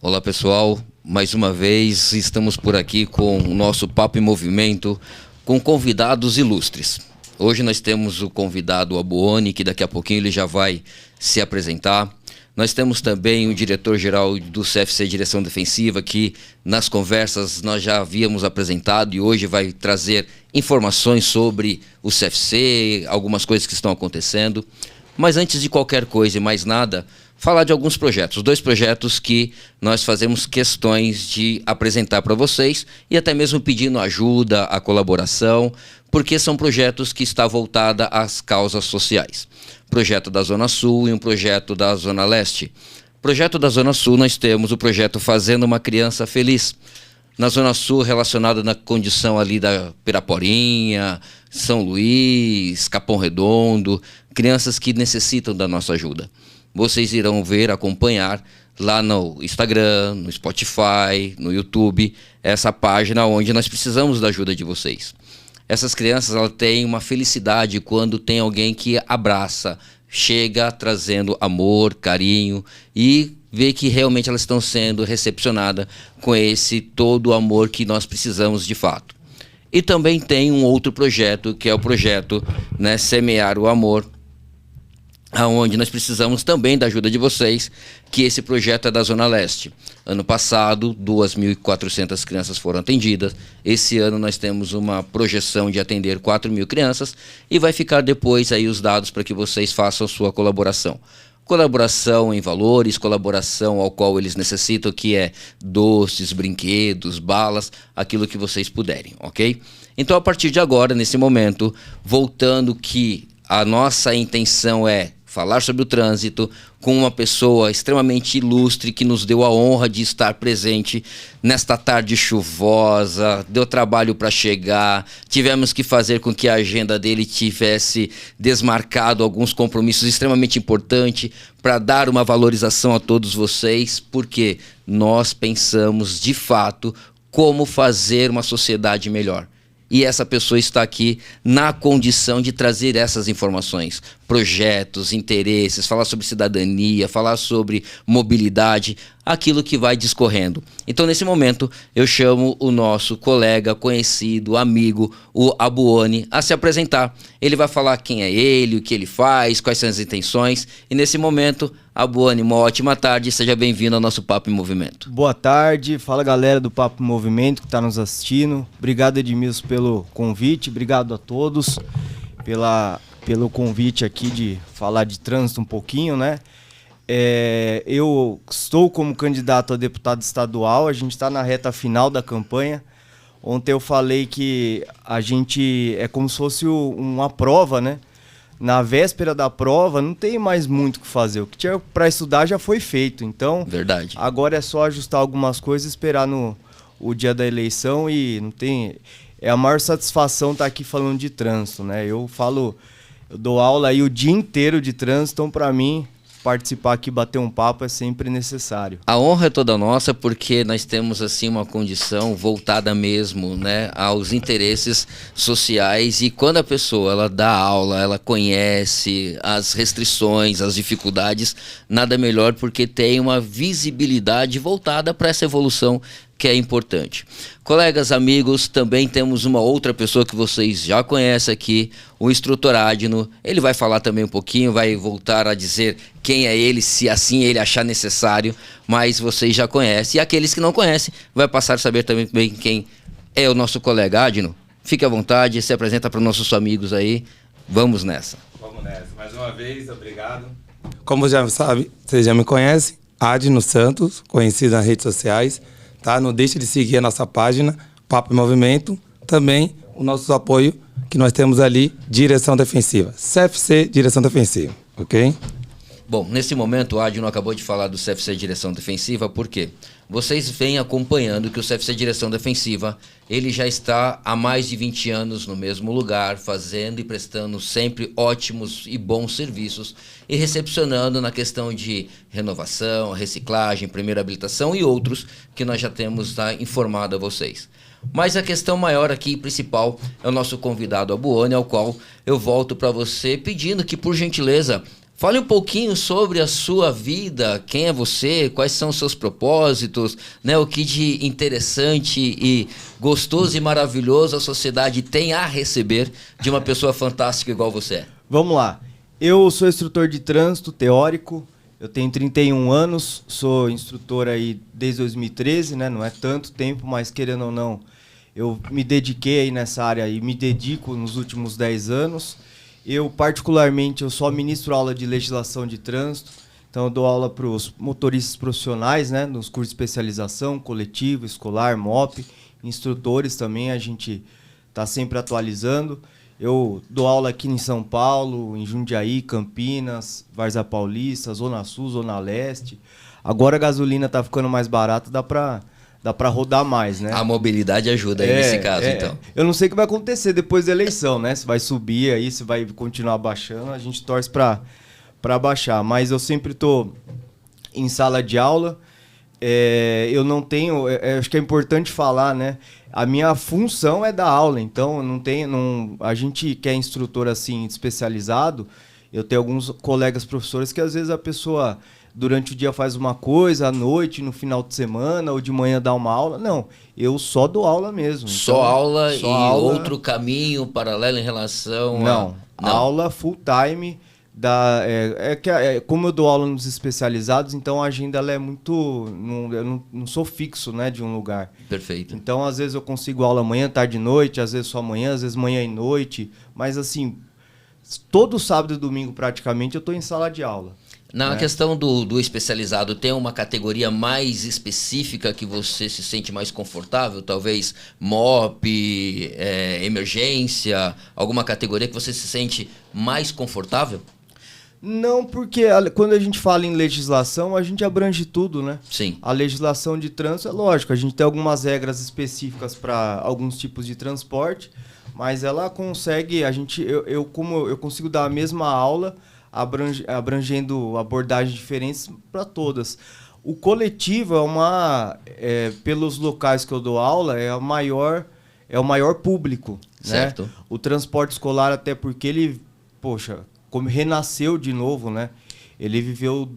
Olá pessoal, mais uma vez estamos por aqui com o nosso Papo em Movimento com convidados ilustres. Hoje nós temos o convidado Abuone, que daqui a pouquinho ele já vai se apresentar. Nós temos também o diretor-geral do CFC Direção Defensiva, que nas conversas nós já havíamos apresentado e hoje vai trazer informações sobre o CFC, algumas coisas que estão acontecendo. Mas antes de qualquer coisa e mais nada, falar de alguns projetos. 2 projetos que nós fazemos questões de apresentar para vocês e até mesmo pedindo ajuda, a colaboração, porque são projetos que estão voltados às causas sociais. Projeto da Zona Sul e um projeto da Zona Leste. Projeto da Zona Sul, nós temos o projeto Fazendo uma Criança Feliz. Na Zona Sul, relacionado na condição ali da Piraporinha, São Luís, Capão Redondo, crianças que necessitam da nossa ajuda. Vocês irão ver, acompanhar lá no Instagram, no Spotify, no YouTube, essa página onde nós precisamos da ajuda de vocês. Essas crianças, elas têm uma felicidade quando tem alguém que abraça, chega trazendo amor, carinho e vê que realmente elas estão sendo recepcionadas com esse todo o amor que nós precisamos de fato. E também tem um outro projeto, que é o projeto, né, Semear o Amor, onde nós precisamos também da ajuda de vocês, que esse projeto é da Zona Leste. Ano passado, 2.400 crianças foram atendidas. Esse ano nós temos uma projeção de atender 4.000 crianças e vai ficar depois aí os dados para que vocês façam sua colaboração. Colaboração em valores, colaboração ao qual eles necessitam, que é doces, brinquedos, balas, aquilo que vocês puderem, ok? Então, a partir de agora, nesse momento, voltando que a nossa intenção é falar sobre o trânsito com uma pessoa extremamente ilustre que nos deu a honra de estar presente nesta tarde chuvosa, deu trabalho para chegar, tivemos que fazer com que a agenda dele tivesse desmarcado alguns compromissos extremamente importantes para dar uma valorização a todos vocês, porque nós pensamos de fato como fazer uma sociedade melhor. E essa pessoa está aqui na condição de trazer essas informações, projetos, interesses, falar sobre cidadania, falar sobre mobilidade, aquilo que vai discorrendo. Então, nesse momento, eu chamo o nosso colega, conhecido, amigo, o Abuone, a se apresentar. Ele vai falar quem é ele, o que ele faz, quais são as intenções. E nesse momento, Abuone, uma ótima tarde, seja bem-vindo ao nosso Papo em Movimento. Boa tarde, fala galera do Papo em Movimento que está nos assistindo. Obrigado, Edmilson, pelo convite, obrigado a todos pelo convite aqui de falar de trânsito um pouquinho, né? Eu estou como candidato a deputado estadual, a gente está na reta final da campanha. Ontem eu falei que a gente é como se fosse uma prova, né? Na véspera da prova não tem mais muito o que fazer, o que tinha para estudar já foi feito, então Verdade. Agora é só ajustar algumas coisas, esperar o dia da eleição e não tem... É a maior satisfação estar aqui falando de trânsito, né? Eu dou aula aí o dia inteiro de trânsito, então para mim participar aqui, bater um papo é sempre necessário. A honra é toda nossa porque nós temos assim uma condição voltada mesmo, né, aos interesses sociais, e quando a pessoa ela dá aula, ela conhece as restrições, as dificuldades, nada melhor porque tem uma visibilidade voltada para essa evolução que é importante. Colegas, amigos, também temos uma outra pessoa que vocês já conhecem aqui, o instrutor Adno. Ele vai falar também um pouquinho, vai voltar a dizer quem é ele, se assim ele achar necessário, mas vocês já conhecem. E aqueles que não conhecem, vai passar a saber também quem é o nosso colega Adno. Fique à vontade, se apresenta para os nossos amigos aí. Vamos nessa. Vamos nessa. Mais uma vez, obrigado. Como já sabe, vocês já me conhecem, Adno Santos, conhecido nas redes sociais. Tá? Não deixe de seguir a nossa página, Papo em Movimento, também o nosso apoio que nós temos ali, Direção Defensiva, CFC Direção Defensiva, ok? Bom, nesse momento o Adno acabou de falar do CFC Direção Defensiva, por quê? Vocês vêm acompanhando que o CFC Direção Defensiva, ele já está há mais de 20 anos no mesmo lugar, fazendo e prestando sempre ótimos e bons serviços e recepcionando na questão de renovação, reciclagem, primeira habilitação e outros que nós já temos informado a vocês. Mas a questão maior aqui, principal, é o nosso convidado Abuone, ao qual eu volto para você pedindo que, por gentileza, Fale um pouquinho sobre a sua vida, quem é você, quais são os seus propósitos, né? O que de interessante e gostoso e maravilhoso a sociedade tem a receber de uma pessoa fantástica igual você é. Vamos lá. Eu sou instrutor de trânsito teórico, eu tenho 31 anos, sou instrutor aí desde 2013, né? Não é tanto tempo, mas querendo ou não, eu me dediquei aí nessa área e me dedico nos últimos 10 anos. Eu, particularmente, eu só ministro aula de legislação de trânsito, então eu dou aula para os motoristas profissionais, né, nos cursos de especialização, coletivo, escolar, MOP, instrutores também, a gente está sempre atualizando. Eu dou aula aqui em São Paulo, em Jundiaí, Campinas, Várzea Paulista, Zona Sul, Zona Leste. Agora a gasolina está ficando mais barata, dá para rodar mais, né? A mobilidade ajuda aí nesse caso, então. Eu não sei o que vai acontecer depois da eleição, né? Se vai subir aí, se vai continuar baixando, a gente torce para baixar. Mas eu sempre estou em sala de aula. Eu não tenho... acho que é importante falar, né? A minha função é dar aula, então eu não tenho... a gente que é instrutor assim, especializado, eu tenho alguns colegas professores que às vezes a pessoa... durante o dia faz uma coisa, à noite, no final de semana, ou de manhã dá uma aula. Não, eu só dou aula mesmo. Só então, aula só e aula... outro caminho paralelo em relação Não, aula full time. Como eu dou aula nos especializados, então a agenda ela é muito... eu não sou fixo, né, de um lugar. Perfeito. Então, às vezes eu consigo aula manhã, tarde e noite, às vezes só manhã, às vezes manhã e noite. Mas, assim, todo sábado e domingo, praticamente, eu estou em sala de aula. Na questão do especializado, tem uma categoria mais específica que você se sente mais confortável? Talvez MOP, emergência, alguma categoria que você se sente mais confortável? Não, porque quando a gente fala em legislação, a gente abrange tudo, né? Sim. A legislação de trânsito é lógico, a gente tem algumas regras específicas para alguns tipos de transporte, mas ela consegue, eu consigo dar a mesma aula abrangendo abordagens diferentes para todas. O coletivo pelos locais que eu dou aula, é o maior público. Certo. Né? O transporte escolar, até porque ele, como renasceu de novo, né? Ele viveu,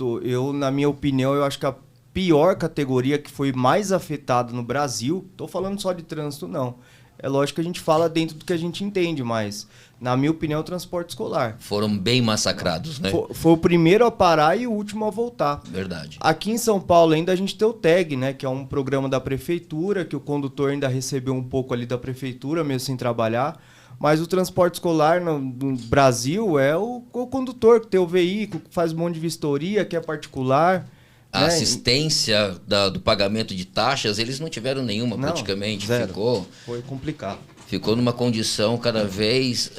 na minha opinião, eu acho que a pior categoria que foi mais afetada no Brasil, estou falando só de trânsito, não. É lógico que a gente fala dentro do que a gente entende, mas, na minha opinião, é o transporte escolar. Foram bem massacrados, né? Foi o primeiro a parar e o último a voltar. Verdade. Aqui em São Paulo ainda a gente tem o TAG, né? Que é um programa da prefeitura, que o condutor ainda recebeu um pouco ali da prefeitura, mesmo sem trabalhar. Mas o transporte escolar no Brasil é o condutor que tem o veículo, que faz um monte de vistoria, que é particular. A assistência do pagamento de taxas, eles não tiveram nenhuma, praticamente. Zero. Foi complicado. Ficou numa condição cada vez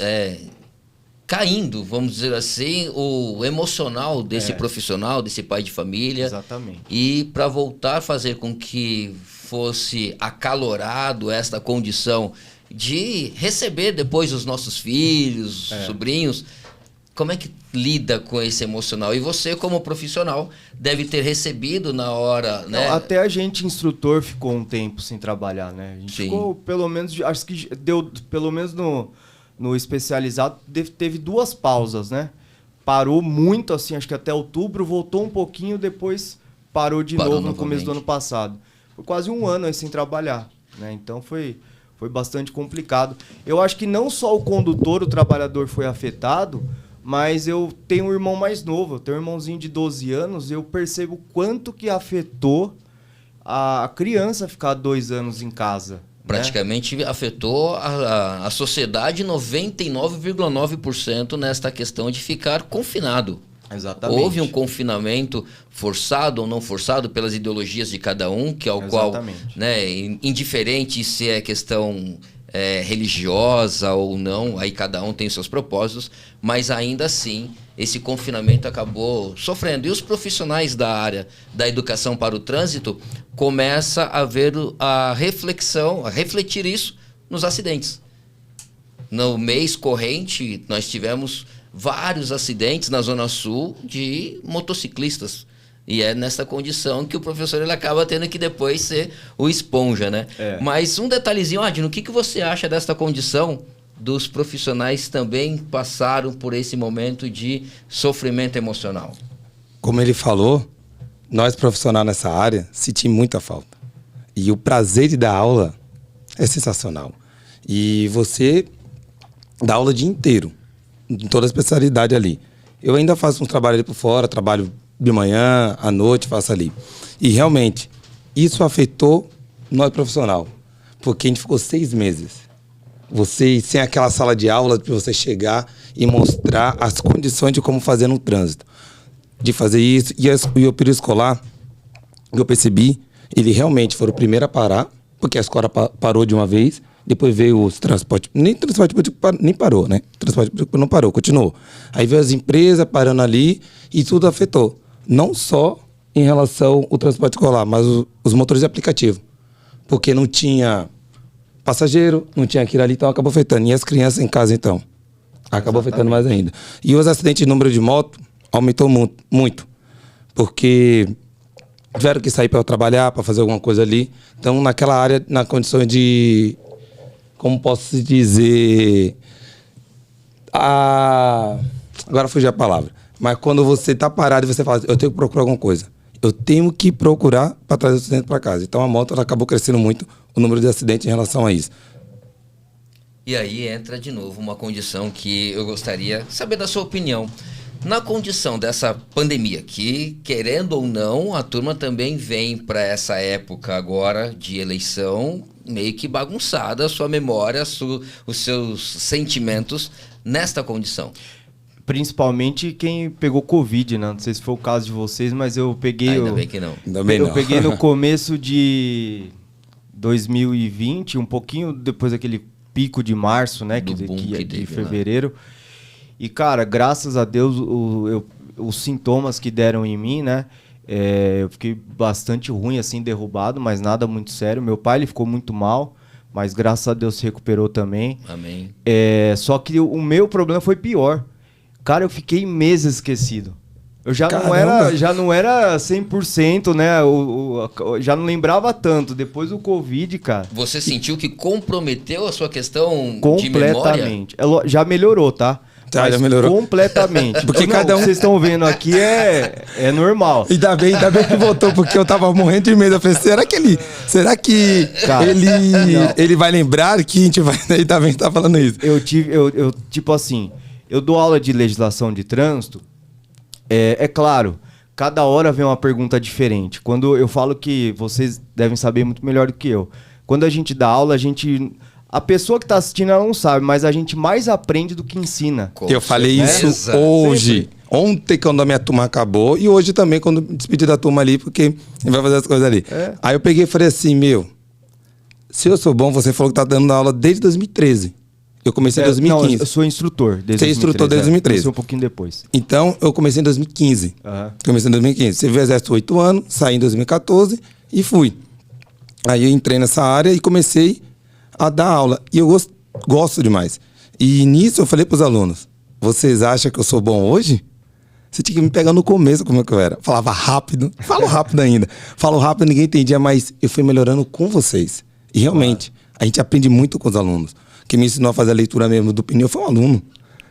caindo, vamos dizer assim, o emocional desse profissional, desse pai de família. Exatamente. E para voltar a fazer com que fosse acalorado esta condição de receber depois os nossos filhos, sobrinhos, como é que lida com esse emocional? E você, como profissional, deve ter recebido na hora, né? Não, até a gente, instrutor, ficou um tempo sem trabalhar, né? A gente ficou, pelo menos, acho que deu, pelo menos no especializado, teve 2 pausas, né? Parou muito, assim, acho que até outubro, voltou um pouquinho, depois parou novo no começo do ano passado. Foi quase 1 ano aí sem trabalhar, né? Então foi bastante complicado. Eu acho que não só o condutor, o trabalhador foi afetado, mas eu tenho um irmão mais novo, eu tenho um irmãozinho de 12 anos, e eu percebo quanto que afetou a criança ficar 2 anos em casa. Praticamente afetou a sociedade 99,9% nesta questão de ficar confinado. Exatamente. Houve um confinamento forçado ou não forçado pelas ideologias de cada um, que ao qual, né, indiferente se é questão religiosa ou não, aí cada um tem seus propósitos, mas ainda assim esse confinamento acabou sofrendo. E os profissionais da área da educação para o trânsito começam a ver a refletir isso nos acidentes. No mês corrente, nós tivemos vários acidentes na Zona Sul de motociclistas. E é nessa condição que o professor ele acaba tendo que depois ser o esponja, né? Mas um detalhezinho, Adno, o que você acha dessa condição dos profissionais também passaram por esse momento de sofrimento emocional? Como ele falou, nós profissionais nessa área sentimos muita falta. E o prazer de dar aula é sensacional. E você dá aula o dia inteiro, em toda a especialidade ali. Eu ainda faço um trabalho ali por fora, trabalho de manhã, à noite, faço ali. E realmente, isso afetou nós profissional, porque a gente ficou 6 meses. Você, sem aquela sala de aula, para você chegar e mostrar as condições de como fazer no trânsito. De fazer isso. E o período escolar, eu percebi, ele realmente foi o primeiro a parar, porque a escola parou de uma vez, depois veio os transportes, nem transporte público nem parou, né? Transporte público não parou, continuou. Aí veio as empresas parando ali e tudo afetou. Não só em relação ao transporte escolar, mas os motores de aplicativo. Porque não tinha passageiro, não tinha aquilo ali, então acabou afetando. E as crianças em casa, então? Acabou afetando mais ainda. E os acidentes de número de moto aumentou muito. Porque tiveram que sair para trabalhar, para fazer alguma coisa ali. Então, naquela área, na condição de... Como posso dizer... Agora fugiu a palavra. Mas quando você está parado e você fala, eu tenho que procurar alguma coisa. Eu tenho que procurar para trazer o acidente para casa. Então, a moto ela acabou crescendo muito o número de acidentes em relação a isso. E aí entra de novo uma condição que eu gostaria de saber da sua opinião. Na condição dessa pandemia, que querendo ou não, a turma também vem para essa época agora de eleição meio que bagunçada, a sua memória, os seus sentimentos nesta condição. Principalmente quem pegou Covid, né? Não sei se foi o caso de vocês, mas eu peguei... Ainda bem que não. Eu peguei no começo de 2020, um pouquinho depois daquele pico de março, né? De fevereiro. E, cara, graças a Deus, os sintomas que deram em mim, né? Eu fiquei bastante ruim, assim, derrubado, mas nada muito sério. Meu pai, ele ficou muito mal, mas graças a Deus se recuperou também. Amém. Só que o meu problema foi pior. Cara, eu fiquei meses esquecido. Eu já não era 100%, né? Já não lembrava tanto. Depois do Covid, cara... Você sentiu que comprometeu a sua questão de memória? Completamente. Já melhorou, tá? Já melhorou. Completamente. Porque cada um... O que vocês estão vendo aqui é normal. Ainda bem que voltou, porque eu tava morrendo de medo. Eu falei, será que cara, ele vai lembrar que a gente vai... Ainda bem que tá falando isso. Tipo assim, eu dou aula de legislação de trânsito, é claro, cada hora vem uma pergunta diferente. Quando eu falo que vocês devem saber muito melhor do que eu. Quando a gente dá aula, a pessoa que está assistindo, ela não sabe, mas a gente mais aprende do que ensina. Eu falei isso hoje. Sempre. Ontem, quando a minha turma acabou, e hoje também, quando despedi da turma ali, porque a gente vai fazer as coisas ali. Aí eu peguei e falei assim, se eu sou bom, você falou que tá dando aula desde 2013. Eu comecei em 2015. Não, eu sou instrutor desde 2013. Você é instrutor desde 2013. Comecei um pouquinho depois. Então, eu comecei em 2015. Comecei em 2015. Você viu o exército 8 anos, saí em 2014 e fui. Aí eu entrei nessa área e comecei a dar aula. E eu gosto demais. E nisso eu falei para os alunos, vocês acham que eu sou bom hoje? Você tinha que me pegar no começo como é que eu era. Falava rápido, falo rápido ainda. Falo rápido, ninguém entendia, mas eu fui melhorando com vocês. E realmente, a gente aprende muito com os alunos. Quem me ensinou a fazer a leitura mesmo do pneu foi um aluno.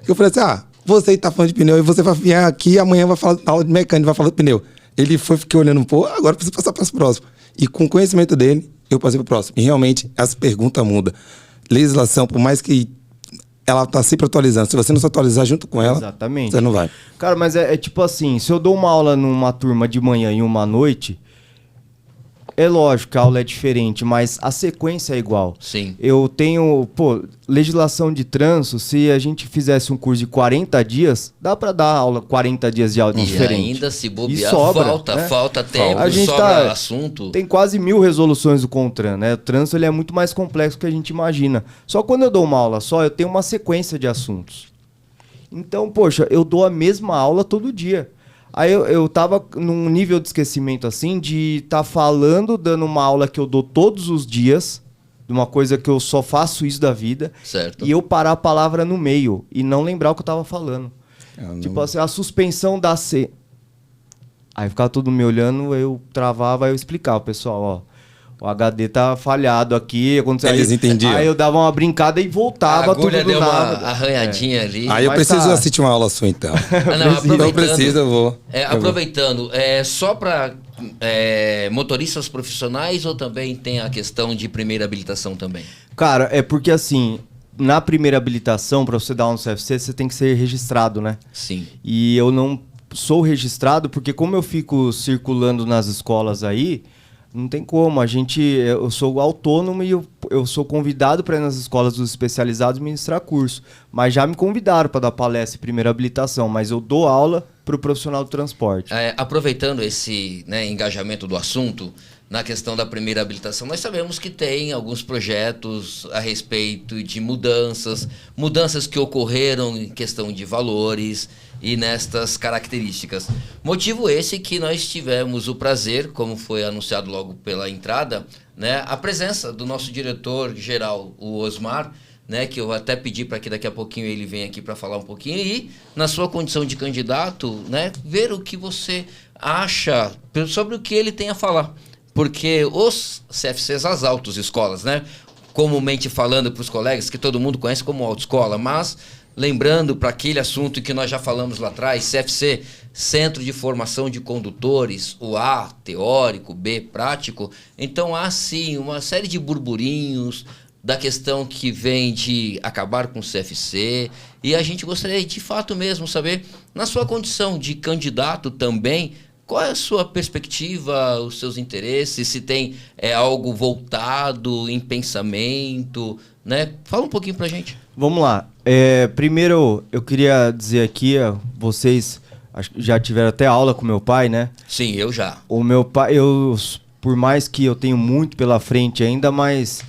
Eu falei assim, você está falando de pneu e você vai vir aqui amanhã vai falar aula de mecânica, vai falar de pneu. Ele fiquei olhando agora precisa passar para os próximos. E com o conhecimento dele, eu passei para o próximo. E realmente, as perguntas mudam. Legislação, por mais que ela está sempre atualizando, se você não se atualizar junto com ela, exatamente, você não vai. Cara, mas é tipo assim, se eu dou uma aula numa turma de manhã e uma à noite, é lógico que a aula é diferente, mas a sequência é igual. Sim. Eu tenho, legislação de trânsito, se a gente fizesse um curso de 40 dias, dá para dar aula 40 dias de aula diferente. E ainda se bobear, falta tempo, a gente sobra assunto. Tem quase 1000 resoluções do CONTRAN, né? O trânsito ele é muito mais complexo do que a gente imagina. Só quando eu dou uma aula só, eu tenho uma sequência de assuntos. Então, poxa, eu dou a mesma aula todo dia. Aí eu tava num nível de esquecimento assim, de estar falando, dando uma aula que eu dou todos os dias, de uma coisa que eu só faço isso da vida, certo. E eu parar a palavra no meio e não lembrar o que eu tava falando. Tipo assim, a suspensão da C. Aí ficava todo me olhando, eu travava, aí eu explicava, pessoal, o HD tá falhado aqui. Eles entendiam. Aí eu dava uma brincada e voltava tudo do deu nada. uma arranhadinha ali. Aí eu Mas preciso tá. assistir uma aula sua, então. Não, Eu preciso, eu vou. Aproveitando, só para motoristas profissionais ou também tem a questão de primeira habilitação também? Cara, é porque assim, na primeira habilitação, para você dar aula no CFC, você tem que ser registrado, né? Sim. E eu não sou registrado porque como eu fico circulando nas escolas aí, não tem como. Eu sou autônomo e eu sou convidado para ir nas escolas dos especializados ministrar curso. Mas já me convidaram para dar palestra em primeira habilitação, mas eu dou aula para o profissional do transporte. Aproveitando esse engajamento do assunto, na questão da primeira habilitação, nós sabemos que tem alguns projetos a respeito de mudanças que ocorreram em questão de valores e nestas características. Motivo esse que nós tivemos o prazer, como foi anunciado logo pela entrada, né, a presença do nosso diretor-geral, o Osmar, né, que eu até pedi para que daqui a pouquinho ele venha aqui para falar um pouquinho e, na sua condição de candidato, né, ver o que você acha sobre o que ele tem a falar. Porque os CFCs, as autoescolas, né, comumente falando para os colegas, que todo mundo conhece como autoescola, mas lembrando para aquele assunto que nós já falamos lá atrás, CFC, Centro de Formação de Condutores, o A, teórico, B, prático. Então há sim uma série de burburinhos da questão que vem de acabar com o CFC, e a gente gostaria de fato mesmo saber, na sua condição de candidato também, qual é a sua perspectiva, os seus interesses, se tem algo voltado em pensamento, né? Fala um pouquinho pra gente. Vamos lá. Primeiro, eu queria dizer aqui, vocês acho que já tiveram até aula com meu pai, né? Sim, eu já. O meu pai, por mais que eu tenho muito pela frente ainda, mas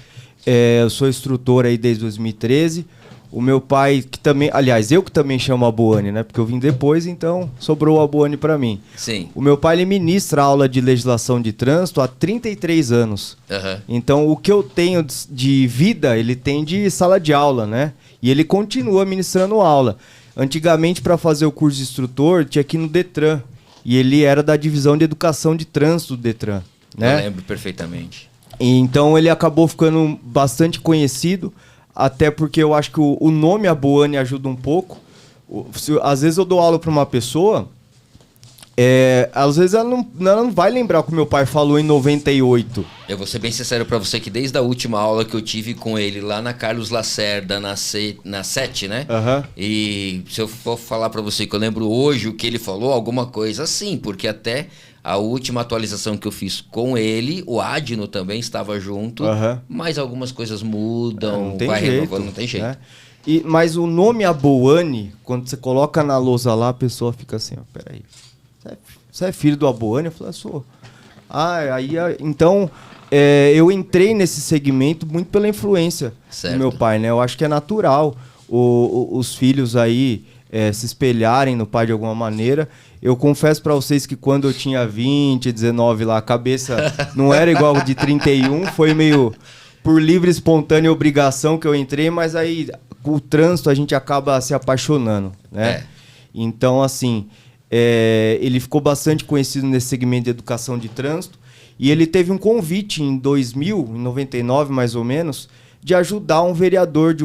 eu sou instrutor aí desde 2013. O meu pai, que também, aliás, eu que também chamo a Boane, né? Porque eu vim depois, então sobrou a Boane para mim. Sim. O meu pai, ele ministra aula de legislação de trânsito há 33 anos. Uhum. Então, o que eu tenho de vida, ele tem de sala de aula, né? E ele continua ministrando aula. Antigamente, para fazer o curso de instrutor, tinha que ir no Detran. E ele era da divisão de educação de trânsito do Detran, né? Eu lembro perfeitamente. E então, ele acabou ficando bastante conhecido. Até porque eu acho que o nome Aboane ajuda um pouco. Às vezes eu dou aula para uma pessoa, às vezes ela não vai lembrar o que meu pai falou em 98. Eu vou ser bem sincero para você que desde a última aula que eu tive com ele lá na Carlos Lacerda, na 7, né? Uhum. E se eu for falar para você que eu lembro hoje o que ele falou, alguma coisa assim, porque até a última atualização que eu fiz com ele, o Adno também estava junto, mas algumas coisas mudam, não tem vai jeito, renovando, não tem jeito. Né? Mas o nome Aboane, quando você coloca na lousa lá, a pessoa fica assim, ó, peraí, você é filho do Aboane? Eu falei, sou. Então, eu entrei nesse segmento muito pela influência do meu pai, né? Eu acho que é natural os filhos aí se espelharem no pai de alguma maneira. Eu confesso pra vocês que quando eu tinha 20, 19 lá, a cabeça não era igual de 31, foi meio por livre, espontânea obrigação que eu entrei, mas aí com o trânsito a gente acaba se apaixonando, né? Então, assim, ele ficou bastante conhecido nesse segmento de educação de trânsito e ele teve um convite em 2000, em 99 mais ou menos, de ajudar um vereador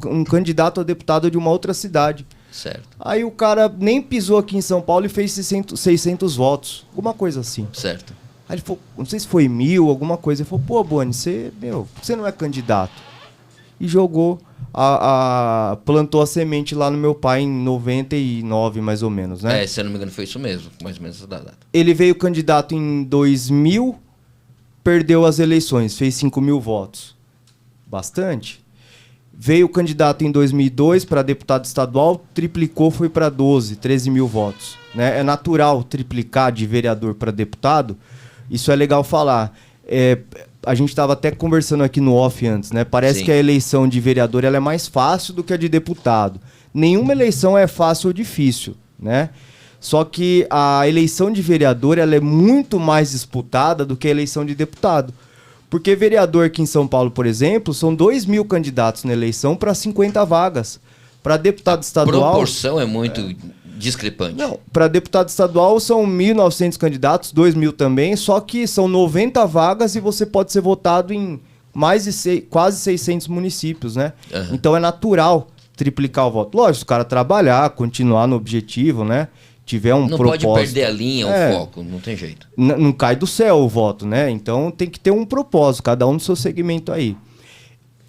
um candidato a deputado de uma outra cidade. Certo. Aí o cara nem pisou aqui em São Paulo e fez 600 votos. Alguma coisa assim. Certo. Aí ele falou, não sei se foi 1000, alguma coisa. Ele falou, pô, Boni, você não é candidato. E jogou, plantou a semente lá no meu pai em 99, mais ou menos, né? Se eu não me engano foi isso mesmo, mais ou menos essa data. Ele veio candidato em 2000, perdeu as eleições, fez 5.000 votos. Bastante. Veio candidato em 2002 para deputado estadual, triplicou, foi para 13.000 votos. Né? É natural triplicar de vereador para deputado, isso é legal falar. A gente estava até conversando aqui no off antes, né? Parece que a eleição de vereador ela é mais fácil do que a de deputado. Nenhuma eleição é fácil ou difícil, né? Só que a eleição de vereador ela é muito mais disputada do que a eleição de deputado. Porque vereador aqui em São Paulo, por exemplo, são 2.000 candidatos na eleição para 50 vagas. Para deputado estadual... A proporção é muito discrepante. Não, para deputado estadual são 1.900 candidatos, 2.000 também, só que são 90 vagas e você pode ser votado em quase 600 municípios, né? Uhum. Então é natural triplicar o voto. Lógico, o cara trabalhar, continuar no objetivo, né? Tiver um propósito. Não pode perder a linha, o foco, não tem jeito. Não cai do céu o voto, né? Então tem que ter um propósito, cada um no seu segmento aí.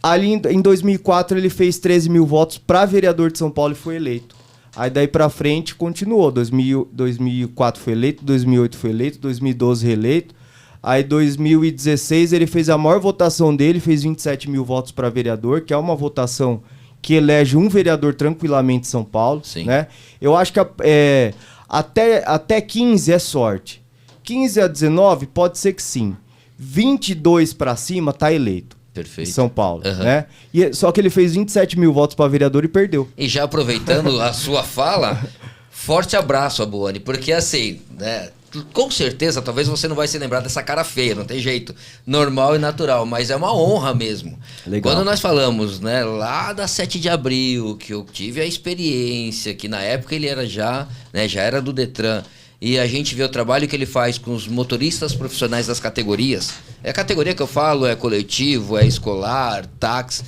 Ali em 2004 ele fez 13.000 votos para vereador de São Paulo e foi eleito. Aí daí pra frente continuou. 2004 foi eleito, 2008 foi eleito, 2012 reeleito. Aí 2016 ele fez a maior votação dele, fez 27.000 votos para vereador, que é uma votação que elege um vereador tranquilamente em São Paulo. Sim. Né? Eu acho que até 15 é sorte. 15 a 19 pode ser que sim. 22 para cima tá eleito. Perfeito. Em São Paulo, né? Só que ele fez 27.000 votos para vereador e perdeu. E já aproveitando a sua fala, forte abraço, Abuone, porque assim, né? Com certeza, talvez você não vai se lembrar dessa cara feia, não tem jeito. Normal e natural, mas é uma honra mesmo. Legal. Quando nós falamos, né, lá da 7 de abril, que eu tive a experiência, que na época ele era já era do Detran, e a gente vê o trabalho que ele faz com os motoristas profissionais das categorias. A categoria que eu falo é coletivo, é escolar, táxi,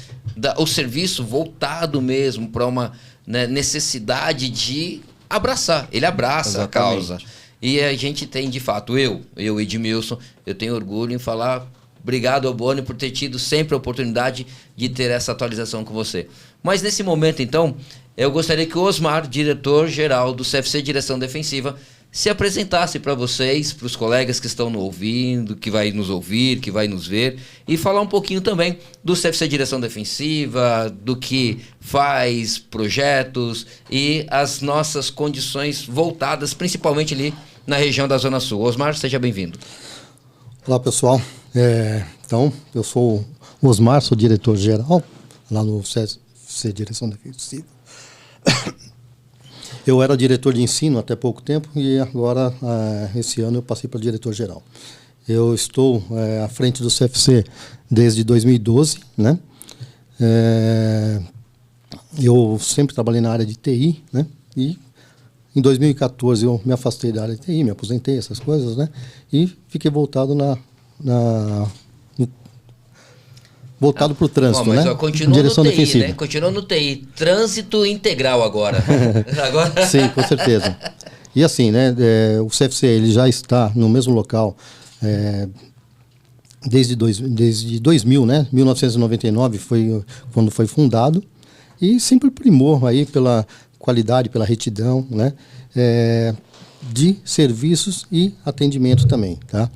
o serviço voltado mesmo para uma, né, necessidade de abraçar. Ele abraça Exatamente. A causa. E a gente tem, de fato, eu Edmilson, eu tenho orgulho em falar obrigado, Abuone, por ter tido sempre a oportunidade de ter essa atualização com você. Mas nesse momento, então, eu gostaria que o Osmar, diretor-geral do CFC Direção Defensiva, se apresentasse para vocês, para os colegas que estão nos ouvindo, que vai nos ouvir, que vai nos ver, e falar um pouquinho também do CFC Direção Defensiva, do que faz, projetos e as nossas condições voltadas, principalmente ali na região da Zona Sul. Osmar, seja bem-vindo. Olá, pessoal. Então, eu sou o Osmar, sou diretor-geral lá no CFC Direção Defensiva. Eu era diretor de ensino até pouco tempo e agora, esse ano, eu passei para diretor-geral. Eu estou à frente do CFC desde 2012, né? Eu sempre trabalhei na área de TI, né? E em 2014 eu me afastei da área de TI, me aposentei, essas coisas, né? E fiquei voltado voltado para o trânsito, mas, né? Continua direção no TI, defensiva. Né? Continua no TI. Trânsito integral agora. Sim, com certeza. E assim, né? O CFC ele já está no mesmo local desde 2000, né? 1999 foi quando foi fundado e sempre primou aí pela qualidade, pela retidão, né? De serviços e atendimento também, tá?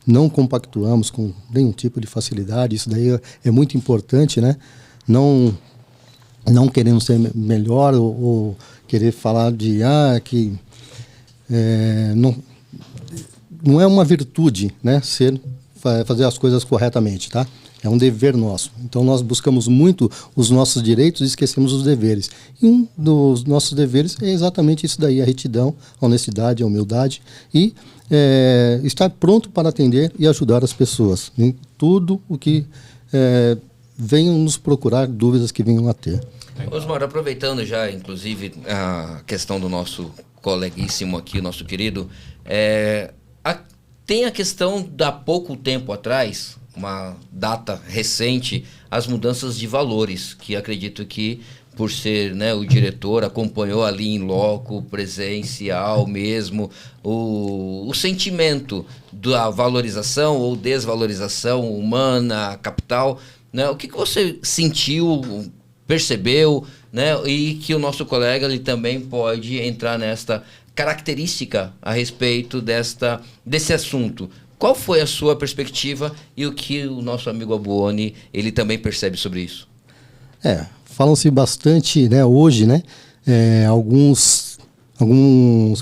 Não compactuamos com nenhum tipo de facilidade, isso daí é muito importante, né? Não queremos ser melhor ou querer falar de que não é uma virtude, né? Fazer as coisas corretamente, tá? É um dever nosso. Então nós buscamos muito os nossos direitos e esquecemos os deveres. E um dos nossos deveres é exatamente isso daí, a retidão, a honestidade, a humildade e estar pronto para atender e ajudar as pessoas em tudo o que venham nos procurar, dúvidas que venham a ter. Osmar, aproveitando já, inclusive, a questão do nosso coleguíssimo aqui, o nosso querido, tem a questão da pouco tempo atrás, uma data recente, as mudanças de valores, que acredito que, por ser, né, o diretor, acompanhou ali em loco, presencial mesmo, o sentimento da valorização ou desvalorização humana, capital, né? O que você sentiu, percebeu, né? E que o nosso colega ele também pode entrar nesta característica a respeito desse assunto. Qual foi a sua perspectiva e o que o nosso amigo Abuone ele também percebe sobre isso? Falam-se bastante, né, hoje, né, alguns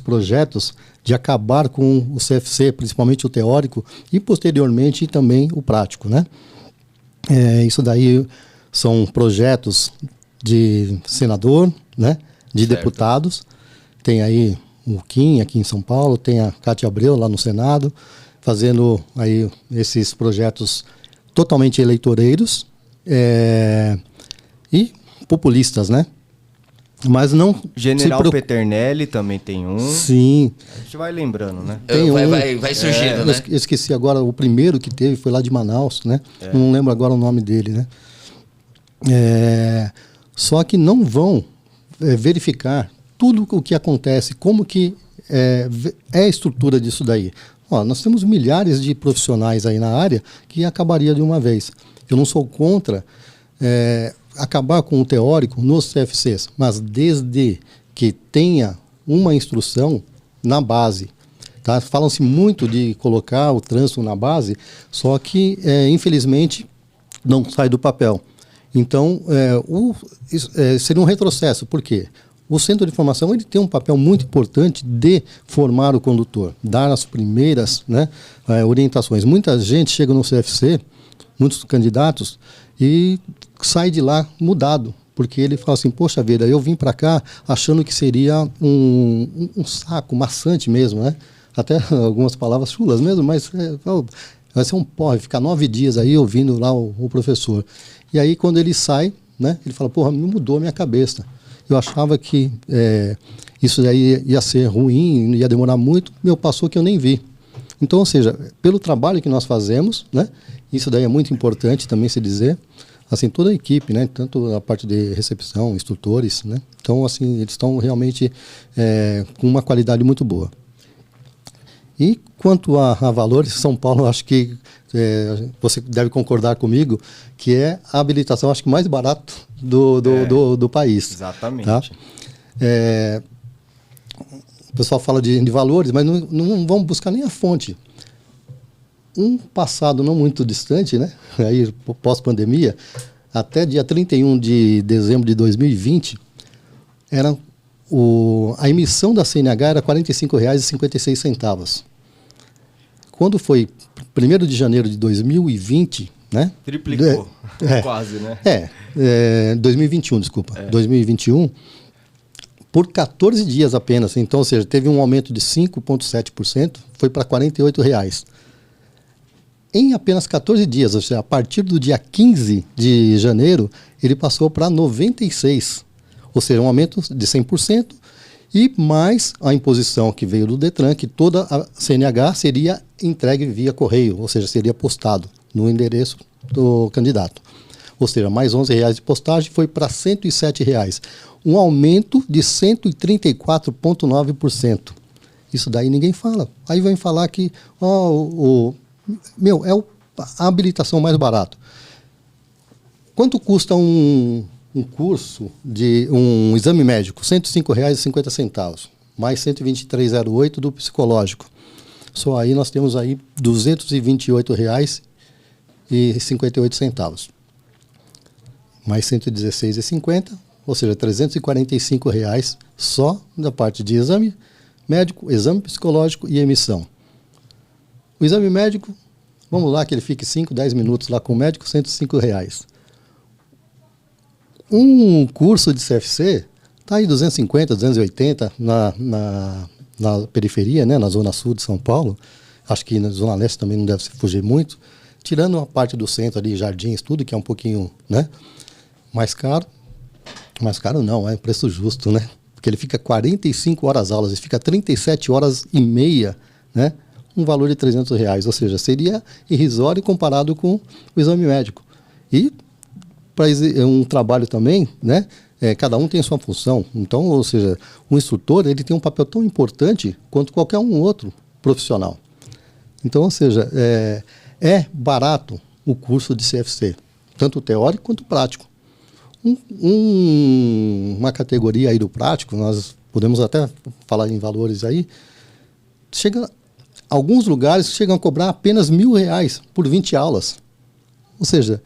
projetos de acabar com o CFC, principalmente o teórico e posteriormente também o prático, né? Isso daí são projetos de senador, né, de certo. Deputados. Tem aí o Kim aqui em São Paulo, tem a Cátia Abreu lá no Senado, fazendo aí esses projetos totalmente eleitoreiros. E populistas, né? Mas não General Peternelli também tem um. Sim. A gente vai lembrando, né? Vai surgindo, né? Eu esqueci agora, o primeiro que teve foi lá de Manaus, né? Não lembro agora o nome dele, né? Só que não vão verificar tudo o que acontece, como que é a estrutura disso daí. Ó, nós temos milhares de profissionais aí na área que acabaria de uma vez. Eu não sou contra acabar com o teórico nos CFCs, mas desde que tenha uma instrução na base. Tá? Falam-se muito de colocar o trânsito na base, só que, infelizmente, não sai do papel. Então, seria um retrocesso. Por quê? O centro de formação ele tem um papel muito importante de formar o condutor, dar as primeiras, né, orientações. Muita gente chega no CFC, muitos candidatos, e sai de lá mudado, porque ele fala assim, poxa vida, eu vim para cá achando que seria um saco maçante mesmo, né? Até algumas palavras chulas mesmo, mas vai ser um porre, ficar 9 dias aí ouvindo lá o professor. E aí quando ele sai, né, ele fala, porra, me mudou a minha cabeça. Eu achava que isso daí ia ser ruim, ia demorar muito, meu passou que eu nem vi. Então, ou seja, pelo trabalho que nós fazemos, né, isso daí é muito importante também se dizer, assim, toda a equipe, né, tanto a parte de recepção, instrutores, né, então, assim, eles estão realmente com uma qualidade muito boa. E quanto a valores, São Paulo, acho que você deve concordar comigo, que é a habilitação, acho que mais barato do país. Exatamente. Tá? O pessoal fala de valores, mas não vamos buscar nem a fonte. Um passado não muito distante, né? Aí, pós-pandemia, até dia 31 de dezembro de 2020, a emissão da CNH era R$ 45,56. Quando foi 1º de janeiro de 2020, né? Triplicou, quase, né? 2021, desculpa. 2021, por 14 dias apenas. Então, ou seja, teve um aumento de 5,7%, foi para R$ 48,00. Em apenas 14 dias, ou seja, a partir do dia 15 de janeiro, ele passou para 96%. Ou seja, um aumento de 100%. E mais a imposição que veio do Detran, que toda a CNH seria entregue via correio, ou seja, seria postado no endereço do candidato. Ou seja, mais R$ 11,00 de postagem foi para R$ 107,00. Um aumento de 134,9%. Isso daí ninguém fala. Aí vem falar que a habilitação mais barato. Quanto custa um curso de um exame médico? R$ 105,50, mais R$ 123,08 do psicológico. Só aí nós temos aí R$ 228,58, mais R$ 116,50, ou seja, R$ 345,00 só da parte de exame médico, exame psicológico e emissão. O exame médico, vamos lá que ele fique 5, 10 minutos lá com o médico, R$ 105,00. Um curso de CFC está aí 250, 280 na periferia, né, na zona sul de São Paulo. Acho que na zona leste também não deve se fugir muito. Tirando a parte do centro ali, Jardins, tudo que é um pouquinho, né, mais caro. Mais caro não, é preço justo, né? Porque ele fica 45 horas aulas, ele fica 37 horas e meia, né? Um valor de R$ 300,00, ou seja, seria irrisório comparado com o exame médico. E para um trabalho também, né? Cada um tem sua função. Então, ou seja, o instrutor ele tem um papel tão importante quanto qualquer um outro profissional. Então, ou seja, é barato o curso de CFC, tanto teórico quanto prático. Uma categoria aí do prático, nós podemos até falar em valores aí, alguns lugares chegam a cobrar apenas R$ 1.000 por 20 aulas. Ou seja,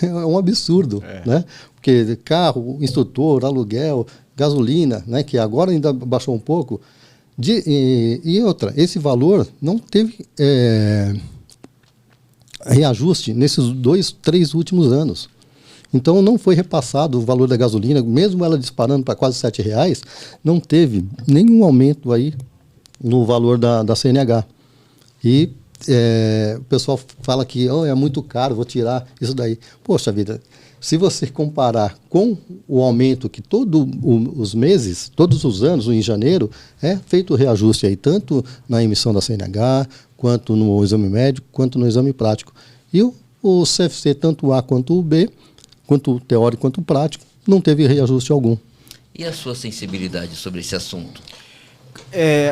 é um absurdo, né? Porque carro, instrutor, aluguel, gasolina, né? Que agora ainda baixou um pouco. E outra, esse valor não teve reajuste nesses 2, 3 últimos anos. Então não foi repassado o valor da gasolina, mesmo ela disparando para quase R$ 7,00, não teve nenhum aumento aí no valor da CNH. E o pessoal fala que é muito caro, vou tirar isso daí. Poxa vida, se você comparar com o aumento que todos os anos, em janeiro, é feito o reajuste aí, tanto na emissão da CNH, quanto no exame médico, quanto no exame prático. E o CFC, tanto o A quanto o B, quanto o teórico quanto o prático, não teve reajuste algum. E a sua sensibilidade sobre esse assunto?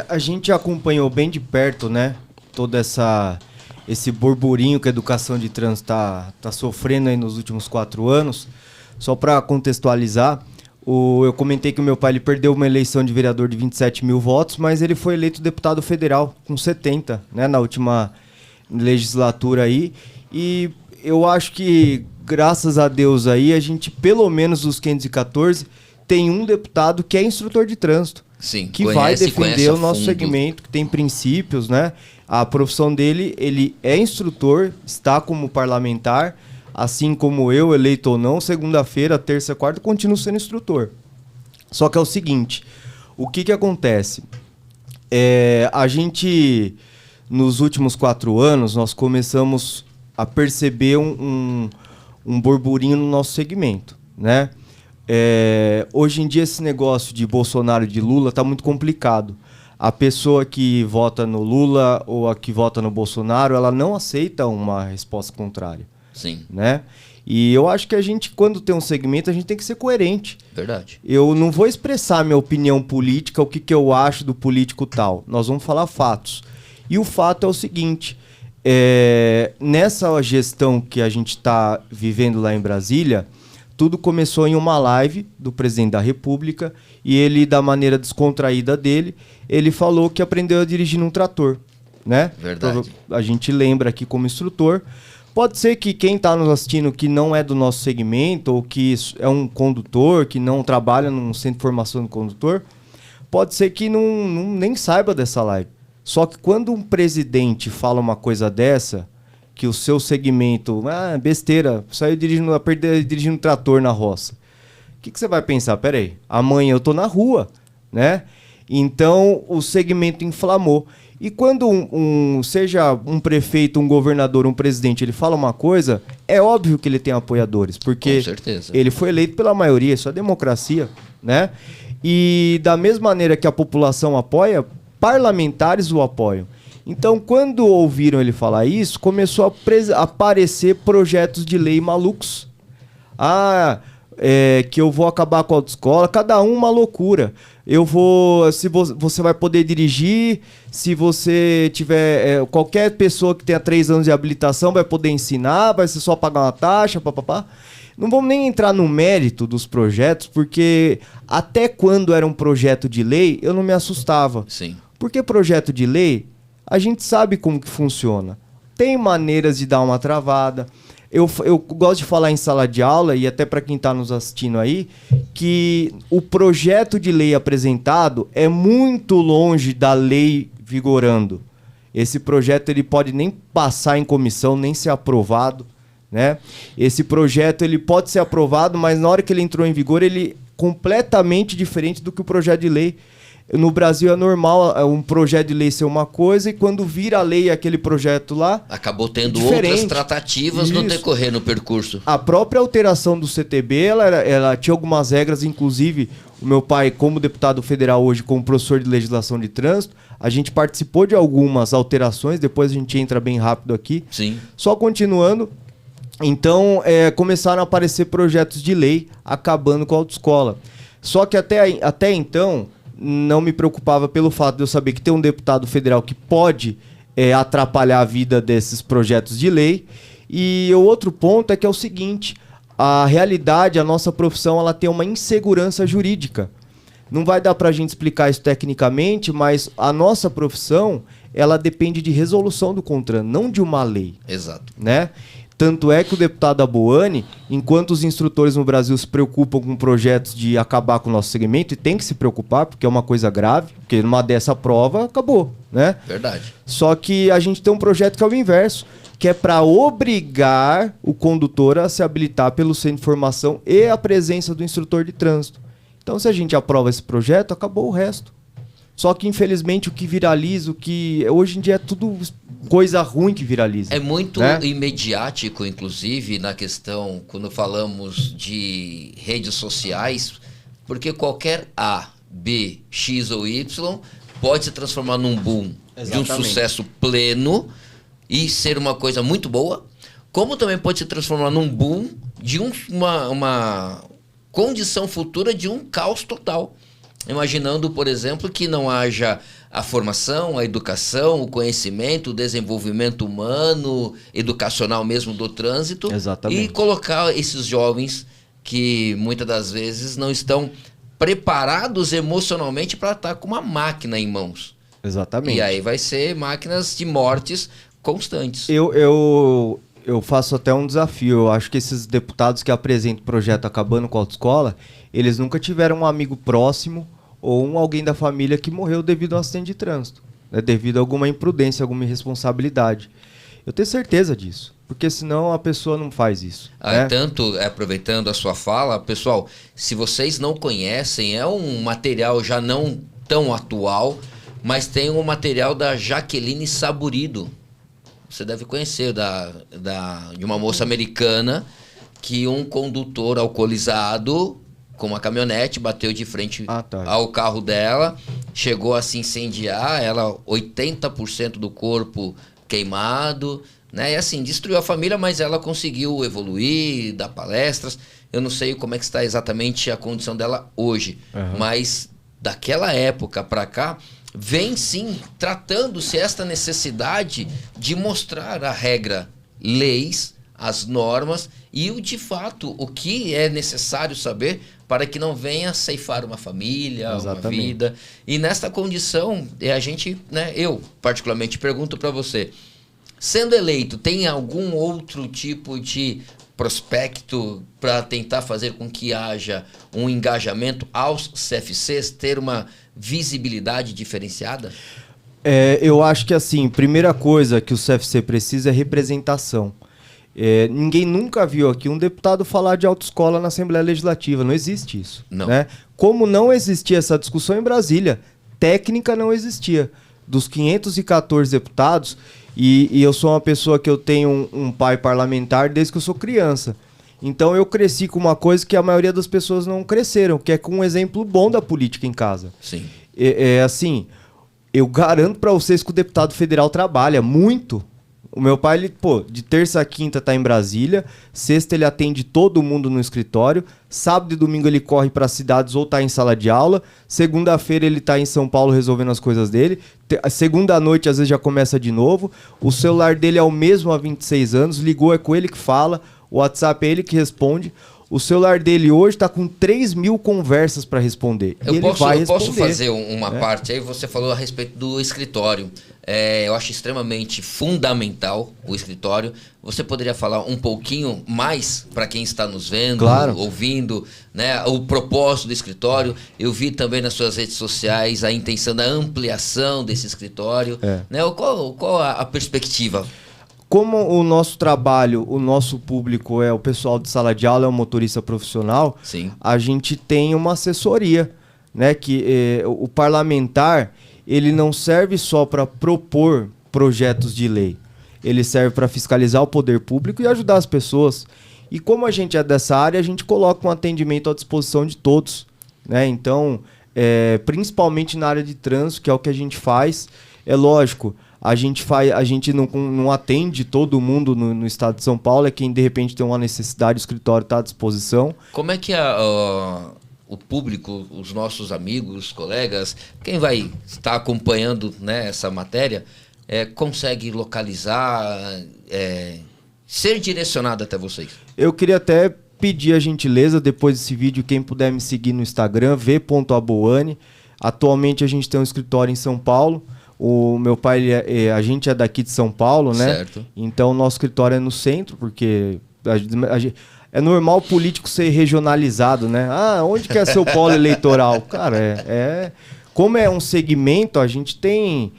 A gente acompanhou bem de perto, né, todo esse burburinho que a educação de trânsito tá sofrendo aí nos últimos 4 anos. Só para contextualizar, eu comentei que o meu pai ele perdeu uma eleição de vereador de 27 mil votos, mas ele foi eleito deputado federal com 70, né, na última legislatura aí. E eu acho que, graças a Deus aí, a gente, pelo menos dos 514, tem um deputado que é instrutor de trânsito. Sim, que vai defender o nosso segmento, que tem princípios, né? A profissão dele, ele é instrutor, está como parlamentar, assim como eu, eleito ou não, segunda-feira, terça, quarta, continuo sendo instrutor. Só que é o seguinte, o que acontece? A gente, nos últimos 4 anos, nós começamos a perceber um burburinho no nosso segmento, né? Hoje em dia esse negócio de Bolsonaro e de Lula está muito complicado. A pessoa que vota no Lula ou a que vota no Bolsonaro, ela não aceita uma resposta contrária. Sim. Né? E eu acho que a gente, quando tem um segmento, a gente tem que ser coerente. Verdade. Eu não vou expressar minha opinião política, o que eu acho do político tal. Nós vamos falar fatos. E o fato é o seguinte, nessa gestão que a gente está vivendo lá em Brasília, tudo começou em uma live do presidente da República e ele, da maneira descontraída dele, ele falou que aprendeu a dirigir num trator, né? Verdade. Então, a gente lembra aqui como instrutor. Pode ser que quem está nos assistindo que não é do nosso segmento ou que é um condutor, que não trabalha num centro de formação do condutor, pode ser que nem saiba dessa live. Só que quando um presidente fala uma coisa dessa, que o seu segmento, besteira, saiu dirigindo trator na roça. O que você vai pensar? Peraí, amanhã eu tô na rua, né? Então, o segmento inflamou. E quando seja um prefeito, um governador, um presidente, ele fala uma coisa, é óbvio que ele tem apoiadores, porque com certeza, ele foi eleito pela maioria, isso é democracia, né? E da mesma maneira que a população apoia, parlamentares o apoiam. Então, quando ouviram ele falar isso, começou a aparecer projetos de lei malucos. Que eu vou acabar com a autoescola, cada um uma loucura. Você vai poder dirigir, se você tiver... qualquer pessoa que tenha 3 anos de habilitação vai poder ensinar, vai ser só pagar uma taxa, papapá. Não vamos nem entrar no mérito dos projetos, porque até quando era um projeto de lei, eu não me assustava. Sim. Porque projeto de lei... a gente sabe como que funciona. Tem maneiras de dar uma travada. Eu gosto de falar em sala de aula, e até para quem está nos assistindo aí, que o projeto de lei apresentado é muito longe da lei vigorando. Esse projeto ele pode nem passar em comissão, nem ser aprovado, né? Esse projeto ele pode ser aprovado, mas na hora que ele entrou em vigor, ele é completamente diferente do que o projeto de lei. No Brasil é normal um projeto de lei ser uma coisa e quando vira a lei aquele projeto lá... acabou tendo outras tratativas no decorrer, no percurso. A própria alteração do CTB, ela tinha algumas regras, inclusive o meu pai, como deputado federal hoje, como professor de legislação de trânsito, a gente participou de algumas alterações, depois a gente entra bem rápido aqui. Sim. Só continuando, então começaram a aparecer projetos de lei acabando com a autoescola. Só que até então... não me preocupava pelo fato de eu saber que tem um deputado federal que pode atrapalhar a vida desses projetos de lei. E o outro ponto é que é o seguinte, a realidade, a nossa profissão, ela tem uma insegurança jurídica. Não vai dar para a gente explicar isso tecnicamente, mas a nossa profissão, ela depende de resolução do CONTRAN, não de uma lei. Exato. Né? Tanto é que o deputado Aboani, enquanto os instrutores no Brasil se preocupam com projetos de acabar com o nosso segmento, e tem que se preocupar, porque é uma coisa grave, porque numa dessa prova, acabou, né? Verdade. Só que a gente tem um projeto que é o inverso, que é para obrigar o condutor a se habilitar pelo centro de formação e a presença do instrutor de trânsito. Então, se a gente aprova esse projeto, acabou o resto. Só que, infelizmente, o que viraliza, hoje em dia é tudo coisa ruim que viraliza. É muito né? imediático, inclusive, na questão, quando falamos de redes sociais, porque qualquer A, B, X ou Y pode se transformar num boom de um sucesso pleno e ser uma coisa muito boa, como também pode se transformar num boom de uma condição futura de um caos total. Imaginando, por exemplo, que não haja a formação, a educação, o conhecimento, o desenvolvimento humano, educacional mesmo do trânsito. Exatamente. E colocar esses jovens que muitas das vezes não estão preparados emocionalmente para estar com uma máquina em mãos. Exatamente. E aí vai ser máquinas de mortes constantes. Eu faço até um desafio. Eu acho que esses deputados que apresentam o projeto Acabando com a Autoescola, eles nunca tiveram um amigo próximo ou alguém da família que morreu devido a um acidente de trânsito, né? Devido a alguma imprudência, alguma irresponsabilidade. Eu tenho certeza disso, porque senão a pessoa não faz isso. Né? Tanto, aproveitando a sua fala, pessoal, se vocês não conhecem, é um material já não tão atual, mas tem um material da Jaqueline Saburido. Você deve conhecer, de uma moça americana que um condutor alcoolizado com uma caminhonete bateu de frente ao carro dela, chegou a se incendiar, ela 80% do corpo queimado, né? E assim, destruiu a família, mas ela conseguiu evoluir, dar palestras. Eu não sei como é que está exatamente a condição dela hoje, mas daquela época para cá, vem sim tratando-se esta necessidade de mostrar a regra, leis, as normas e de fato o que é necessário saber para que não venha ceifar uma família, uma vida. E nesta condição, a gente, né, eu particularmente pergunto para você, sendo eleito, tem algum outro tipo de prospecto para tentar fazer com que haja um engajamento aos CFCs, ter uma visibilidade diferenciada? Eu acho que assim, primeira coisa que o CFC precisa é representação. Ninguém nunca viu aqui um deputado falar de autoescola na Assembleia Legislativa, não existe isso. Não. Né? Como não existia essa discussão em Brasília, técnica não existia. Dos 514 deputados, e eu sou uma pessoa que eu tenho um pai parlamentar desde que eu sou criança. Então eu cresci com uma coisa que a maioria das pessoas não cresceram, que é com um exemplo bom da política em casa. Sim. Assim, eu garanto para vocês que o deputado federal trabalha muito. O meu pai, ele, de terça a quinta tá em Brasília, sexta ele atende todo mundo no escritório, sábado e domingo ele corre para cidades ou tá em sala de aula, segunda-feira ele tá em São Paulo resolvendo as coisas dele, segunda noite às vezes já começa de novo, o celular dele é o mesmo há 26 anos, ligou é com ele que fala, o WhatsApp é ele que responde. O celular dele hoje está com 3.000 conversas para responder. Eu posso fazer uma parte aí, você falou a respeito do escritório. Eu acho extremamente fundamental o escritório. Você poderia falar um pouquinho mais para quem está nos vendo, claro, ouvindo, né, o propósito do escritório? Eu vi também nas suas redes sociais a intenção da ampliação desse escritório. Né? Qual a perspectiva? Como o nosso trabalho, o nosso público é o pessoal de sala de aula, é um motorista profissional, sim, a gente tem uma assessoria, né? Que o parlamentar, ele não serve só para propor projetos de lei, ele serve para fiscalizar o poder público e ajudar as pessoas. E como a gente é dessa área, a gente coloca um atendimento à disposição de todos, né? Então, principalmente na área de trânsito, que é o que a gente faz, é lógico. A gente não atende todo mundo no estado de São Paulo, é quem de repente tem uma necessidade, o escritório está à disposição. Como é que o público, os nossos amigos, colegas, quem vai estar acompanhando, né, essa matéria, consegue localizar, ser direcionado até vocês? Eu queria até pedir a gentileza, depois desse vídeo, quem puder me seguir no Instagram, v.aboane. Atualmente a gente tem um escritório em São Paulo. O meu pai, a gente é daqui de São Paulo, né? Certo. Então o nosso escritório é no centro, porque é normal o político ser regionalizado, né? Onde que é seu polo eleitoral? Cara, como é um segmento, a gente tem...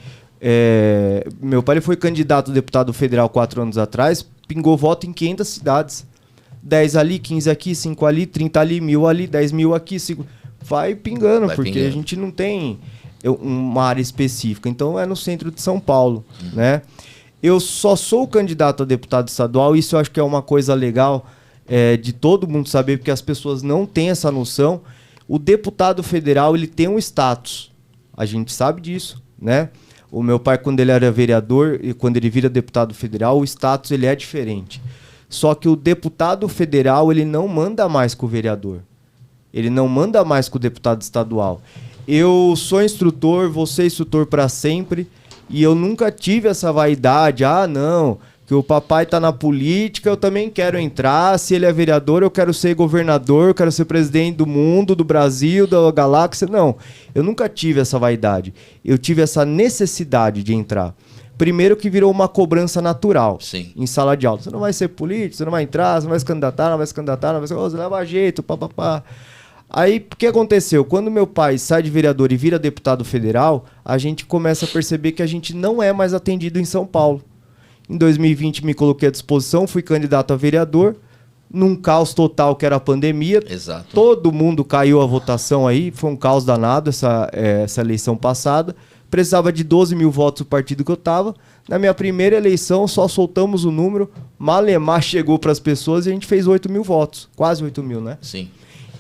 meu pai foi candidato a deputado federal 4 anos atrás, pingou voto em 500 cidades. 10 ali, 15 aqui, 5 ali, 30 ali, 1.000 ali, 10 mil aqui, 5... Vai pingando, porque a gente não tem... uma área específica. Então é no centro de São Paulo, né? Eu só sou candidato a deputado estadual, isso eu acho que é uma coisa legal de todo mundo saber, porque as pessoas não têm essa noção. O deputado federal, ele tem um status, a gente sabe disso, né? O meu pai, quando ele era vereador e quando ele vira deputado federal, o status ele é diferente. Só que o deputado federal, ele não manda mais com o vereador. Ele não manda mais com o deputado estadual. Eu sou instrutor, vou ser instrutor para sempre, e eu nunca tive essa vaidade, não, que o papai tá na política, eu também quero entrar, se ele é vereador, eu quero ser governador, eu quero ser presidente do mundo, do Brasil, da galáxia. Não, eu nunca tive essa vaidade. Eu tive essa necessidade de entrar. Primeiro que virou uma cobrança natural. Sim. Em sala de aula. Você não vai ser político, você não vai entrar, você não vai se candidatar, não vai se candidatar, não vai se... você leva jeito, papapá. Aí, o que aconteceu? Quando meu pai sai de vereador e vira deputado federal, a gente começa a perceber que a gente não é mais atendido em São Paulo. Em 2020 me coloquei à disposição, fui candidato a vereador, num caos total que era a pandemia. Exato. Todo mundo caiu a votação aí, foi um caos danado essa eleição passada. Precisava de 12 mil votos do partido que eu estava. Na minha primeira eleição, só soltamos o número, Malemar chegou para as pessoas e a gente fez 8 mil votos. Quase 8 mil, né? Sim.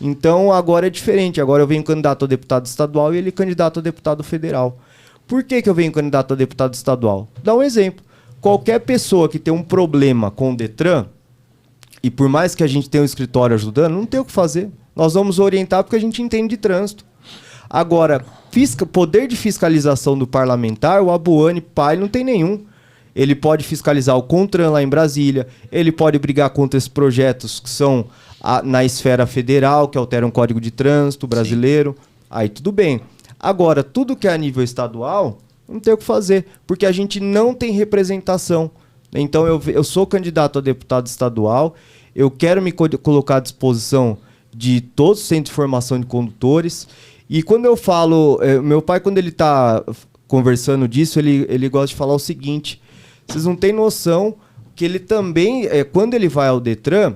Então agora é diferente. Agora eu venho candidato a deputado estadual e ele candidato a deputado federal. Por que eu venho candidato a deputado estadual? Dá um exemplo. Qualquer pessoa que tem um problema com o Detran, e por mais que a gente tenha um escritório ajudando, não tem o que fazer. Nós vamos orientar porque a gente entende de trânsito. Agora, poder de fiscalização do parlamentar, o Abuone pai não tem nenhum. Ele pode fiscalizar o CONTRAN lá em Brasília, ele pode brigar contra esses projetos que são na esfera federal, que alteram o Código de Trânsito brasileiro. Sim. Aí tudo bem. Agora, tudo que é a nível estadual, não tem o que fazer, porque a gente não tem representação. Então, eu sou candidato a deputado estadual, eu quero me colocar à disposição de todos os centros de formação de condutores. E quando eu falo... meu pai, quando ele está conversando disso, ele gosta de falar o seguinte: vocês não têm noção que ele também, quando ele vai ao Detran,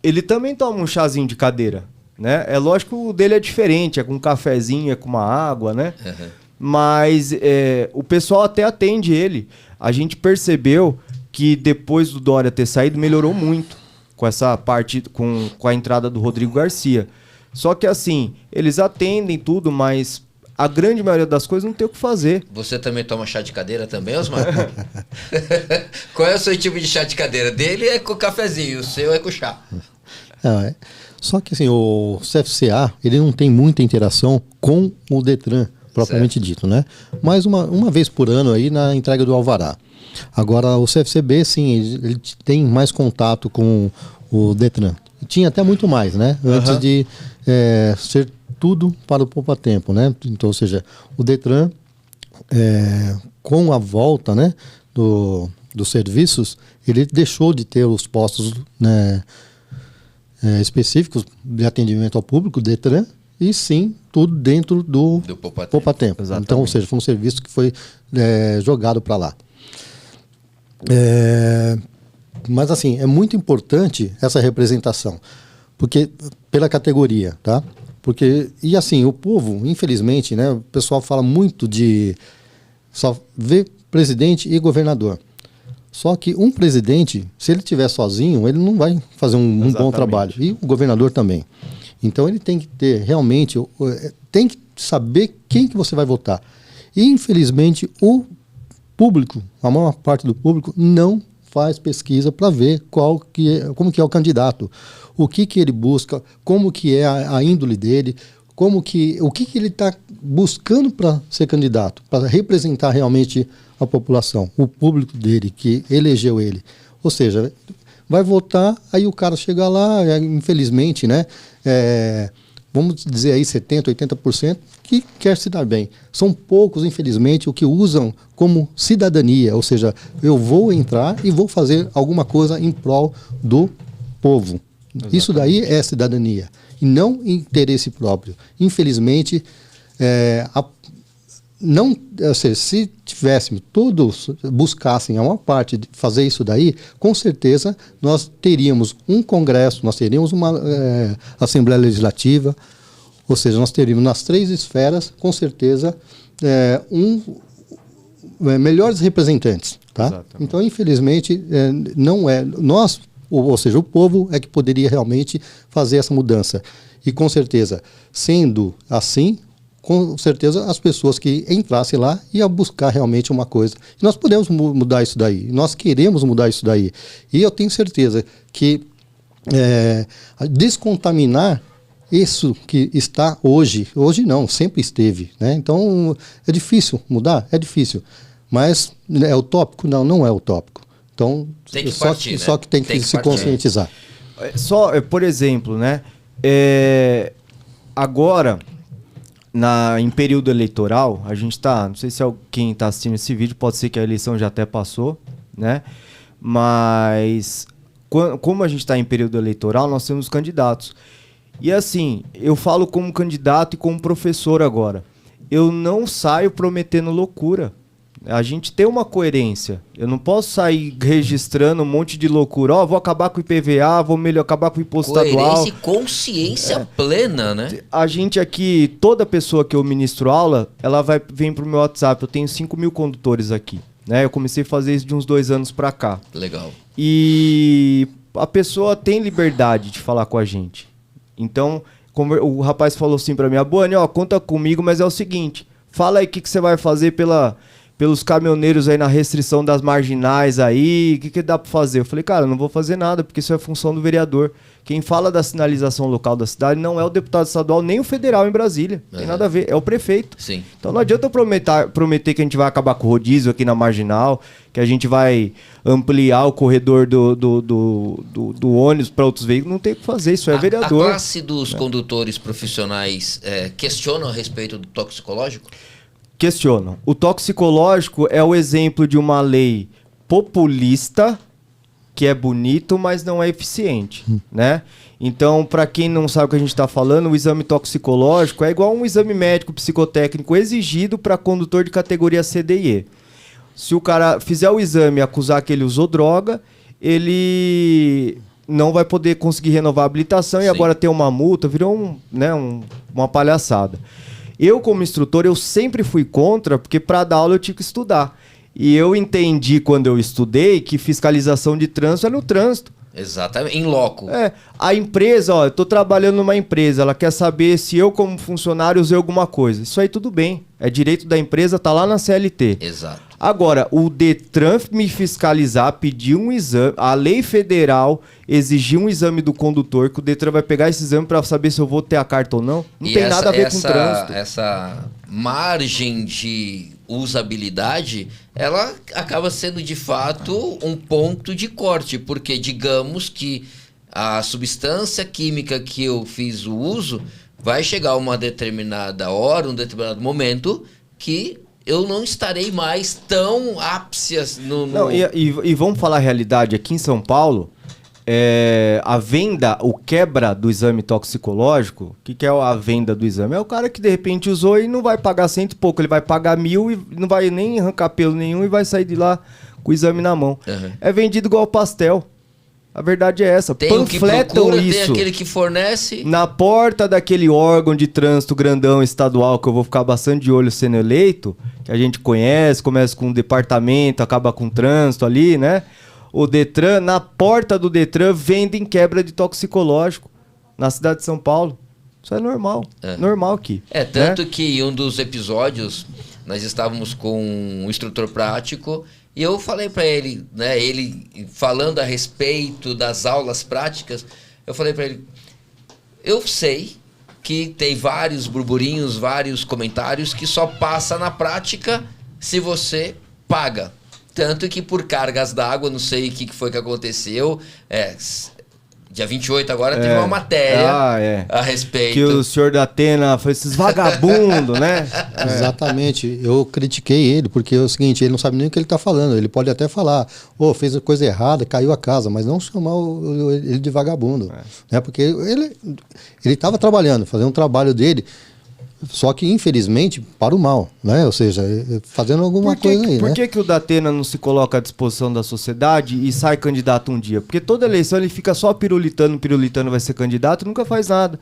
ele também toma um chazinho de cadeira, né? É lógico que o dele é diferente, é com um cafezinho, é com uma água, né? Uhum. Mas o pessoal até atende ele. A gente percebeu que depois do Dória ter saído, melhorou muito com essa parte, com a entrada do Rodrigo Garcia. Só que assim, eles atendem tudo, mas a grande maioria das coisas não tem o que fazer. Você também toma chá de cadeira também, Osmar? Qual é o seu tipo de chá de cadeira? Dele é com cafezinho, o seu é com chá. Só que assim, o CFCA, ele não tem muita interação com o Detran, propriamente certo. Dito, né? Mas uma vez por ano aí na entrega do alvará. Agora, o CFCB, sim, ele tem mais contato com o Detran. Tinha até muito mais, né? Antes de ser tudo para o poupa-tempo, né? Então, ou seja, o Detran, com a volta, né, dos serviços, ele deixou de ter os postos, né, específicos de atendimento ao público, Detran, e sim, tudo dentro do poupa-tempo. Então, ou seja, foi um serviço que foi jogado para lá. Mas assim, é muito importante essa representação, porque pela categoria, tá? Porque, e assim, o povo, infelizmente, né, o pessoal fala muito de só ver presidente e governador. Só que um presidente, se ele estiver sozinho, ele não vai fazer um bom trabalho. E o governador também. Então ele tem que ter realmente, tem que saber quem que você vai votar. E infelizmente o público, a maior parte do público, não faz pesquisa para ver como que é o candidato, o que ele busca, como que é a índole dele, o que ele está buscando para ser candidato, para representar realmente a população, o público dele, que elegeu ele. Ou seja, vai votar, aí o cara chega lá, infelizmente, né? Vamos dizer aí 70%, 80% que quer se dar bem. São poucos, infelizmente, o que usam como cidadania, ou seja, eu vou entrar e vou fazer alguma coisa em prol do povo. Exatamente. Isso daí é cidadania, e não interesse próprio. Infelizmente, se tivéssemos todos buscassem a maior parte de fazer isso daí, com certeza nós teríamos um congresso, nós teríamos uma Assembleia Legislativa, Ou seja, nós teríamos nas 3 esferas, com certeza, melhores representantes. Tá? Exatamente. Então, infelizmente, não é. Nós, ou seja, o povo é que poderia realmente fazer essa mudança. E com certeza, sendo assim, com certeza as pessoas que entrassem lá iam buscar realmente uma coisa. E nós podemos mudar isso daí. Nós queremos mudar isso daí. E eu tenho certeza que descontaminar isso que está hoje não, sempre esteve, né? Então, é difícil mudar? É difícil. Mas é utópico? Não, não é utópico. Então, tem que partir, só que tem que se conscientizar. Por exemplo, né? Agora, em período eleitoral, a gente está, não sei se quem está assistindo esse vídeo, pode ser que a eleição já até passou, né? Mas como a gente está em período eleitoral, nós temos candidatos. E assim, eu falo como candidato e como professor agora. Eu não saio prometendo loucura. A gente tem uma coerência. Eu não posso sair registrando um monte de loucura. Vou acabar com o IPVA, vou acabar com o imposto estadual. Coerência e consciência plena, né? A gente aqui, toda pessoa que eu ministro aula, ela vem pro meu WhatsApp. Eu tenho 5.000 condutores aqui, né? Eu comecei a fazer isso de uns 2 anos pra cá. Legal. E a pessoa tem liberdade de falar com a gente. Então, o rapaz falou assim pra mim: Boani, conta comigo, mas é o seguinte, fala aí o que você vai fazer pelos caminhoneiros aí na restrição das marginais aí, o que dá pra fazer? Eu falei, cara, eu não vou fazer nada, porque isso é função do vereador. Quem fala da sinalização local da cidade não é o deputado estadual, nem o federal em Brasília. Tem nada a ver, é o prefeito. Sim. Então não adianta eu prometer que a gente vai acabar com o rodízio aqui na marginal, que a gente vai ampliar o corredor do ônibus para outros veículos. Não tem o que fazer, isso é vereador. A classe dos condutores profissionais questionam a respeito do toxicológico? Questionam. O toxicológico é o exemplo de uma lei populista, que é bonito, mas não é eficiente, né? Então, para quem não sabe o que a gente está falando, o exame toxicológico é igual um exame médico psicotécnico exigido para condutor de categoria C, D e E. Se o cara fizer o exame e acusar que ele usou droga, ele não vai poder conseguir renovar a habilitação. Sim. E agora tem uma multa, virou uma palhaçada. Eu, como instrutor, eu sempre fui contra, porque para dar aula eu tive que estudar. E eu entendi, quando eu estudei, que fiscalização de trânsito é no trânsito. Exatamente, em loco. A empresa, eu estou trabalhando numa empresa, ela quer saber se eu, como funcionário, usei alguma coisa. Isso aí tudo bem, é direito da empresa, tá lá na CLT. Exato. Agora, o Detran me fiscalizar, pedir um exame, a lei federal exigir um exame do condutor, que o Detran vai pegar esse exame para saber se eu vou ter a carta ou não. Não tem nada a ver com trânsito. Essa margem de usabilidade, ela acaba sendo de fato um ponto de corte, porque digamos que a substância química que eu fiz o uso vai chegar a uma determinada hora, um determinado momento que eu não estarei mais tão ápsias no... Não, e vamos falar a realidade, aqui em São Paulo, a venda, o quebra do exame toxicológico, o que é a venda do exame? É o cara que de repente usou e não vai pagar 100 e pouco, ele vai pagar 1.000 e não vai nem arrancar pelo nenhum e vai sair de lá com o exame na mão. Uhum. É vendido igual pastel. A verdade é essa. Tem panfletam o que procura, isso, tem aquele que fornece. Na porta daquele órgão de trânsito grandão estadual, que eu vou ficar bastante de olho sendo eleito, que a gente conhece, começa com um departamento, acaba com trânsito ali, né? O Detran, na porta do Detran, vendem quebra de toxicológico na cidade de São Paulo. Isso é normal. Normal aqui. Tanto que em um dos episódios, nós estávamos com um instrutor prático e eu falei para ele, né, ele falando a respeito das aulas práticas, eu falei para ele, eu sei que tem vários burburinhos, vários comentários que só passa na prática se você paga. Tanto que por cargas d'água, não sei o que foi que aconteceu, dia 28 agora teve uma matéria a respeito. Que o senhor da Atena foi esses vagabundos, né? Exatamente. Eu critiquei ele, porque é o seguinte, ele não sabe nem o que ele está falando. Ele pode até falar, fez a coisa errada, caiu a casa, mas não chamar ele de vagabundo. Né? Porque ele estava trabalhando, fazendo um trabalho dele, só que, infelizmente, para o mal, né? Ou seja, fazendo alguma coisa aí, Por que o Datena não se coloca à disposição da sociedade e sai candidato um dia? Porque toda eleição ele fica só pirulitando, vai ser candidato e nunca faz nada.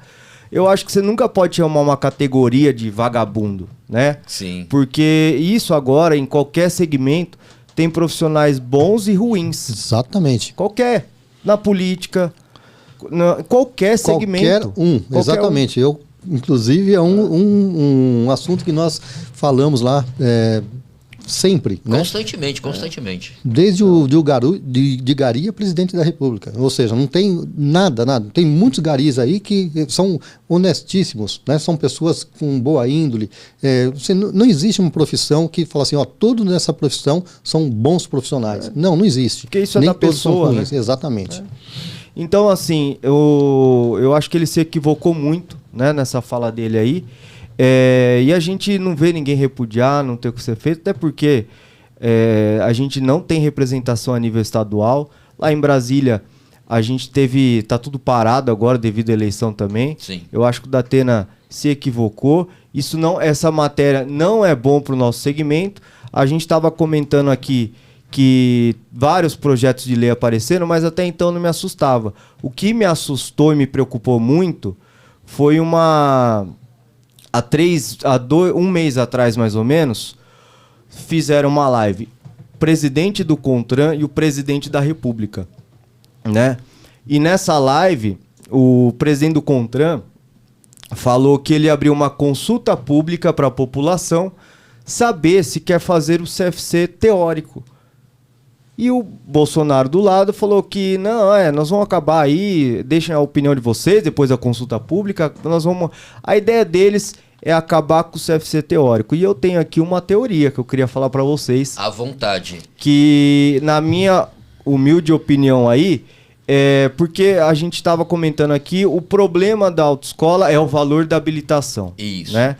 eu acho que você nunca pode chamar uma categoria de vagabundo, né? Sim. Porque isso agora, em qualquer segmento, tem profissionais bons e ruins. Exatamente. Qualquer. Na política, qualquer segmento. Qualquer exatamente. Eu, inclusive, é um assunto que nós falamos lá sempre, né? Constantemente. Desde o de Gari a presidente da República. Ou seja, não tem nada. Tem muitos garis aí que são honestíssimos, né? São pessoas com boa índole. Não existe uma profissão que fala assim, ó, todos nessa profissão são bons profissionais. Não existe. Porque isso Nem é da todos pessoa, são ruins. né? Exatamente. Então, assim, eu acho que ele se equivocou muito, né, nessa fala dele aí. E a gente não vê ninguém repudiar, não tem o que ser feito, até porque a gente não tem representação a nível estadual. Lá em Brasília, a gente tá tudo parado agora devido à eleição também. Sim. Eu acho que o Datena se equivocou. Essa matéria não é bom para o nosso segmento. A gente estava comentando aqui que vários projetos de lei apareceram, mas até então não me assustava. O que me assustou e me preocupou muito foi um mês atrás, mais ou menos, fizeram uma live. Presidente do CONTRAN e o presidente da República, né? E nessa live, o presidente do CONTRAN falou que ele abriu uma consulta pública para a população saber se quer fazer o CFC teórico. E o Bolsonaro do lado falou que nós vamos acabar aí, deixem a opinião de vocês depois da consulta pública, a ideia deles é acabar com o CFC teórico. E eu tenho aqui uma teoria que eu queria falar para vocês. À vontade. Que, na minha humilde opinião aí, porque a gente estava comentando aqui, o problema da autoescola é o valor da habilitação. Isso. Né?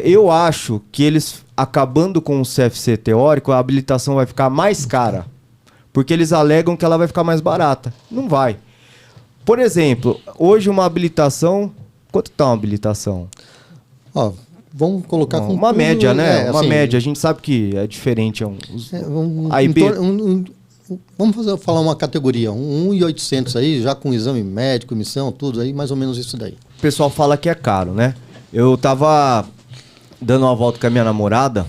Eu acho que eles, acabando com o CFC teórico, a habilitação vai ficar mais cara. Porque eles alegam que ela vai ficar mais barata. Não vai. Por exemplo, hoje uma habilitação... Quanto está uma habilitação? Ó, vamos colocar com uma tudo, média, né? Uma assim, média. A gente sabe que é diferente. Vamos falar uma categoria, 1.800 aí, já com exame médico, emissão, tudo aí, mais ou menos isso daí. O pessoal fala que é caro, né? Eu tava dando uma volta com a minha namorada,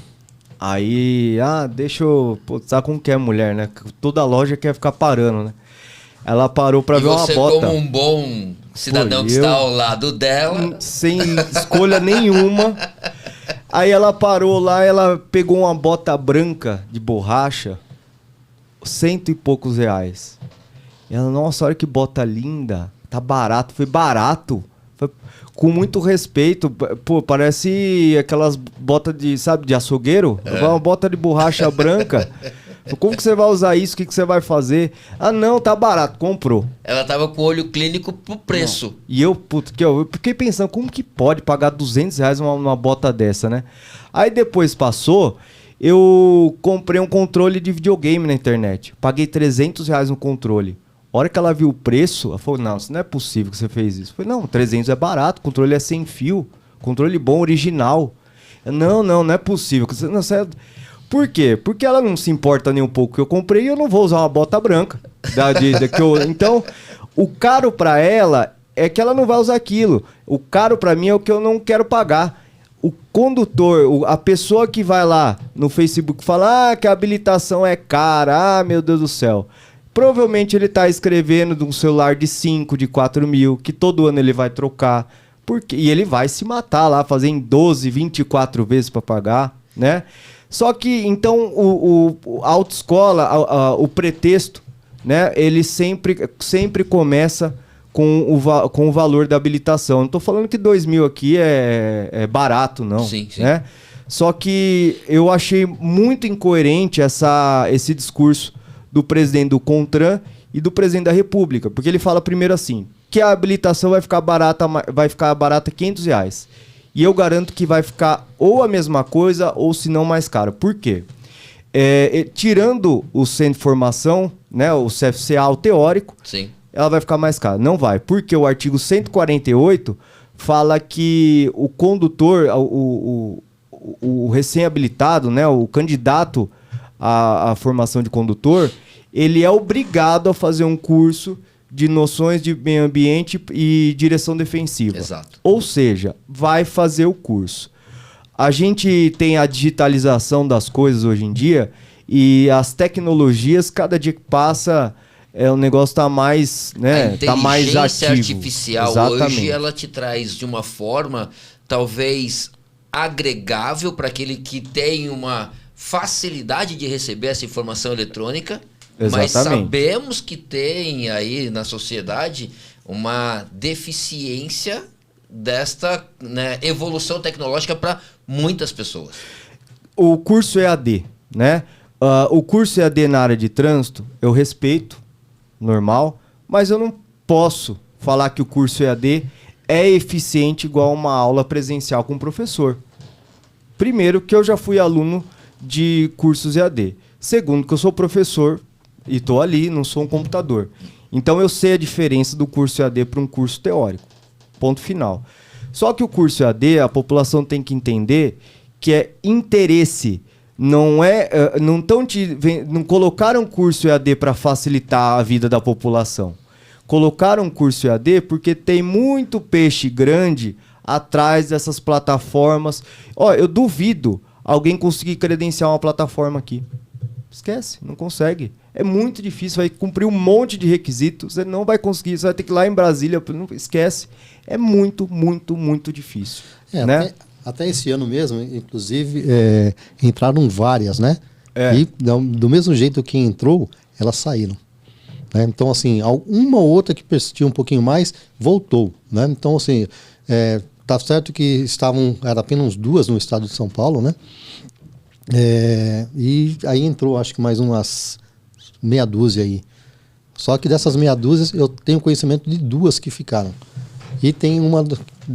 aí, deixa eu... Pô, sabe como que é mulher, né? Toda loja quer ficar parando, né? Ela parou pra ver uma bota. E você, como um bom cidadão que está ao lado dela... Sem escolha nenhuma. Aí ela parou lá, ela pegou uma bota branca de borracha, 100 e poucos reais. E ela, nossa, olha que bota linda. Tá barato. Foi barato. Foi com muito respeito. Pô, parece aquelas botas de, sabe, de açougueiro. Uma bota de borracha branca. Como que você vai usar isso? O que você vai fazer? Não, tá barato. Comprou. Ela tava com o olho clínico pro preço. Não. E eu fiquei pensando, como que pode pagar 200 reais uma bota dessa, né? Aí depois passou, eu comprei um controle de videogame na internet. Paguei 300 reais no controle. A hora que ela viu o preço, ela falou, não, isso não é possível que você fez isso. Eu falei, não, 300 é barato, o controle é sem fio, controle bom, original. Não é possível. Por quê? Porque ela não se importa nem um pouco que eu comprei e eu não vou usar uma bota branca. Então, o caro pra ela é que ela não vai usar aquilo. O caro pra mim é o que eu não quero pagar. O condutor, a pessoa que vai lá no Facebook falar que a habilitação é cara, meu Deus do céu. Provavelmente ele tá escrevendo de um celular de 5, de 4 mil, que todo ano ele vai trocar. E ele vai se matar lá, fazer em 12, 24 vezes para pagar, né? Só que, então, a autoescola, o pretexto, né? Ele sempre começa com o valor da habilitação. Não tô falando que 2 mil aqui é barato, não. Sim. Né? Só que eu achei muito incoerente esse discurso do presidente do CONTRAN e do presidente da República. Porque ele fala primeiro assim, que a habilitação vai ficar barata 500 reais. E eu garanto que vai ficar ou a mesma coisa ou se não mais caro. Por quê? Tirando o centro de formação, né, o CFCA, o teórico, sim, ela vai ficar mais cara. Não vai. Porque o artigo 148 fala que o condutor, o recém-habilitado, né, o candidato à formação de condutor, ele é obrigado a fazer um curso de noções de meio ambiente e direção defensiva. Exato. Ou seja, vai fazer o curso. A gente tem a digitalização das coisas hoje em dia e as tecnologias, cada dia que passa, o negócio está mais, né, tá mais ativo. A inteligência artificial Exatamente. hoje, ela te traz de uma forma, talvez, agregável para aquele que tem uma facilidade de receber essa informação eletrônica. Mas Exatamente. sabemos que tem aí na sociedade uma deficiência desta, né, evolução tecnológica para muitas pessoas. O curso EAD, né? O curso EAD na área de trânsito, eu respeito, normal, mas eu não posso falar que o curso EAD é eficiente igual uma aula presencial com o professor. Primeiro, que eu já fui aluno de cursos EAD. Segundo, que eu sou professor e estou ali, não sou um computador. Então eu sei a diferença do curso EAD para um curso teórico. Ponto final. Só que o curso EAD, a população tem que entender que é interesse. Não colocaram curso EAD para facilitar a vida da população. Colocaram curso EAD porque tem muito peixe grande atrás dessas plataformas. Eu duvido alguém conseguir credenciar uma plataforma aqui. Esquece, não consegue. É muito difícil, vai cumprir um monte de requisitos, você não vai conseguir, você vai ter que ir lá em Brasília, não, esquece. É muito, muito, muito difícil. Né? Até esse ano mesmo, inclusive, entraram várias, né? E do mesmo jeito que entrou, elas saíram. Né? Então, assim, uma ou outra que persistiu um pouquinho mais, voltou. Né? Então, assim, tá certo que era apenas 2 no estado de São Paulo, né? E aí entrou, acho que mais umas meia dúzia aí. Só que dessas meia dúzia, eu tenho conhecimento de 2 que ficaram. E tem uma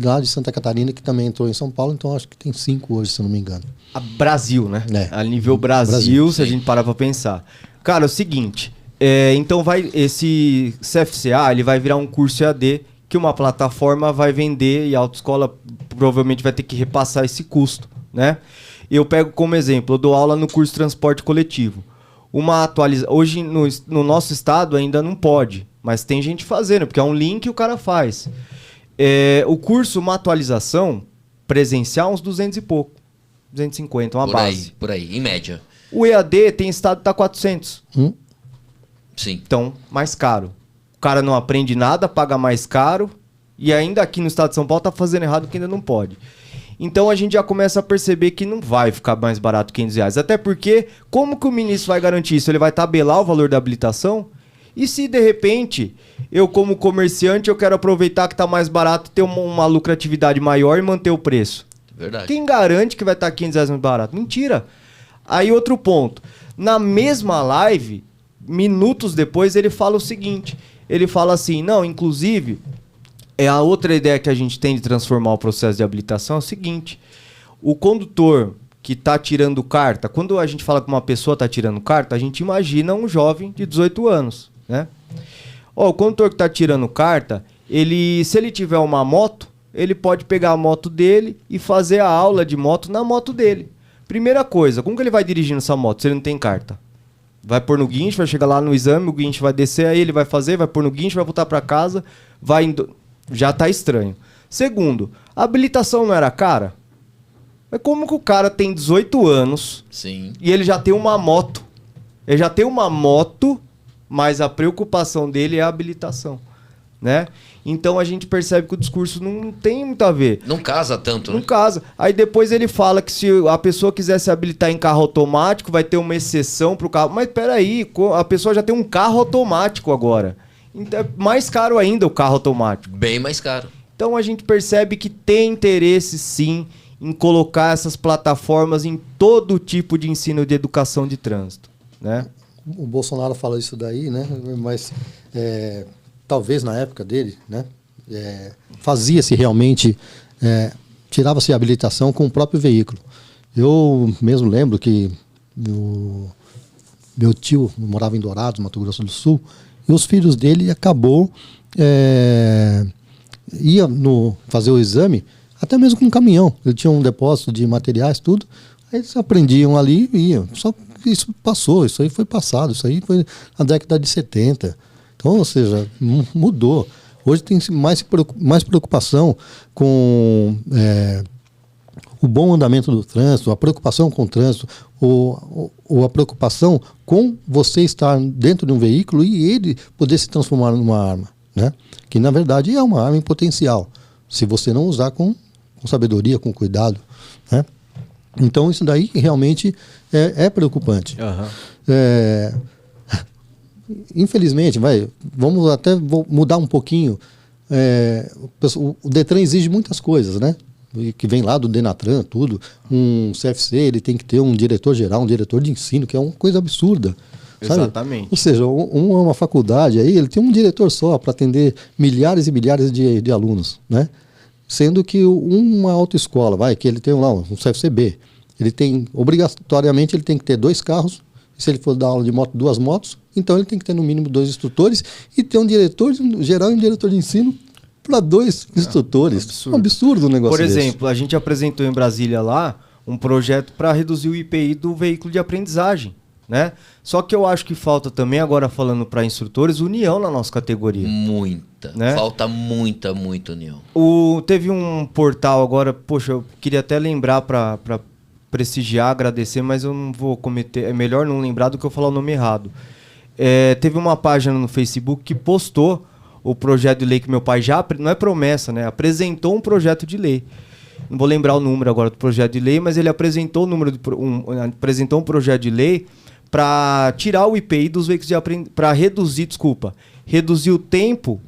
lá de Santa Catarina que também entrou em São Paulo, então acho que tem 5 hoje, se eu não me engano. A Brasil, né? A nível Brasil, se a gente parar pra pensar. Cara, é o seguinte, então esse CFCA, ele vai virar um curso EAD que uma plataforma vai vender e a autoescola provavelmente vai ter que repassar esse custo, né? Eu pego como exemplo, eu dou aula no curso de transporte coletivo. Hoje no nosso estado ainda não pode, mas tem gente fazendo, porque é um link que o cara faz. O curso, uma atualização presencial, uns 200 e pouco. 250, uma base. Por aí, em média. O EAD tem estado que tá 400. Sim. Então, mais caro. O cara não aprende nada, paga mais caro, e ainda aqui no estado de São Paulo tá fazendo errado que ainda não pode. Então a gente já começa a perceber que não vai ficar mais barato que R$500. Até porque, como que o ministro vai garantir isso? Ele vai tabelar o valor da habilitação? E se de repente, eu como comerciante, eu quero aproveitar que tá mais barato, ter uma lucratividade maior e manter o preço? Verdade. Quem garante que vai estar R$500 mais barato? Mentira. Aí outro ponto. Na mesma live, minutos depois, ele fala o seguinte. Ele fala assim, não, inclusive... a outra ideia que a gente tem de transformar o processo de habilitação é o seguinte. O condutor que está tirando carta, quando a gente fala que uma pessoa está tirando carta, a gente imagina um jovem de 18 anos, né? O condutor que está tirando carta, se ele tiver uma moto, ele pode pegar a moto dele e fazer a aula de moto na moto dele. Primeira coisa, como que ele vai dirigindo essa moto se ele não tem carta? Vai pôr no guincho, vai chegar lá no exame, o guincho vai descer, aí ele vai fazer, vai pôr no guincho, vai voltar para casa, já tá estranho. Segundo, a habilitação não era cara? Mas como que o cara tem 18 anos Sim. e ele já tem uma moto? Ele já tem uma moto, mas a preocupação dele é a habilitação, né? Então a gente percebe que o discurso não tem muito a ver. Não casa tanto, Não né? casa. Aí depois ele fala que se a pessoa quiser se habilitar em carro automático, vai ter uma exceção pro carro. Mas peraí, a pessoa já tem um carro automático agora. Então é mais caro ainda o carro automático. Bem mais caro. Então a gente percebe que tem interesse sim em colocar essas plataformas em todo tipo de ensino de educação de trânsito, né? O Bolsonaro fala isso daí, né? Mas talvez na época dele, né? Fazia-se realmente, tirava-se a habilitação com o próprio veículo. Eu mesmo lembro que meu tio morava em Dourados, Mato Grosso do Sul, e os filhos dele ia fazer o exame, até mesmo com um caminhão. Ele tinha um depósito de materiais, tudo. Aí eles aprendiam ali e iam. Só que isso passou, isso aí foi passado, isso aí foi na década de 70. Então, ou seja, mudou. Hoje tem mais preocupação com o bom andamento do trânsito, a preocupação com o trânsito, ou a preocupação com você estar dentro de um veículo e ele poder se transformar numa arma, né? Que na verdade é uma arma em potencial, se você não usar com sabedoria, com cuidado, né? Então isso daí realmente é preocupante. Infelizmente, vamos até mudar um pouquinho. O Detran exige muitas coisas, né? Que vem lá do Denatran, tudo. Um CFC, ele tem que ter um diretor-geral, um diretor de ensino, que é uma coisa absurda. Sabe? Exatamente. Ou seja, uma faculdade aí, ele tem um diretor só para atender milhares e milhares de alunos, né? Sendo que uma autoescola, que ele tem lá um CFCB, ele tem, obrigatoriamente, ele tem que ter 2 carros. Se ele for dar aula de moto, 2 motos, então ele tem que ter no mínimo 2 instrutores e ter um diretor geral e um diretor de ensino para 2 instrutores. Absurdo o negócio. Por exemplo, a gente apresentou em Brasília lá um projeto para reduzir o IPI do veículo de aprendizagem, né? Só que eu acho que falta também, agora falando para instrutores, união na nossa categoria. Muita. Né? Falta muita união. Teve um portal agora, poxa, eu queria até lembrar para prestigiar, agradecer, mas eu não vou cometer. É melhor não lembrar do que eu falar o nome errado. Teve uma página no Facebook que postou o projeto de lei que meu pai não é promessa, né? Apresentou um projeto de lei. Não vou lembrar o número agora do projeto de lei, mas ele apresentou apresentou um projeto de lei para tirar o IPI dos veículos de aprendizagem, para reduzir o tempo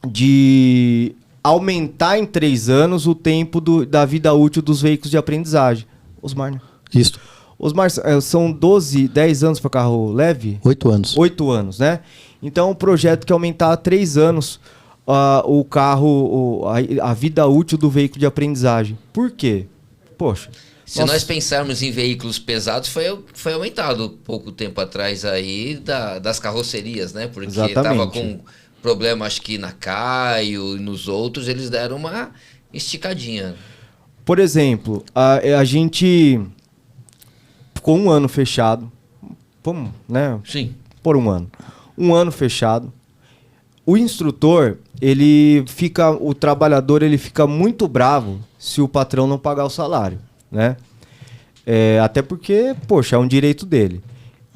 de aumentar em 3 anos o tempo da vida útil dos veículos de aprendizagem. Osmar, né? Isso. Osmar, são 10 anos para carro leve? 8 anos. 8 anos, né? Então, o projeto que aumentar a 3 anos o carro, a vida útil do veículo de aprendizagem. Por quê? Poxa. Se nós pensarmos em veículos pesados, foi aumentado pouco tempo atrás aí das carrocerias, né? Porque estava com problema, acho que na Caio e nos outros, eles deram uma esticadinha. Por exemplo, a gente ficou 1 ano fechado. Vamos, né? Sim. Por 1 ano. 1 ano fechado. O instrutor, o trabalhador, ele fica muito bravo se o patrão não pagar o salário, né? Até porque, poxa, é um direito dele.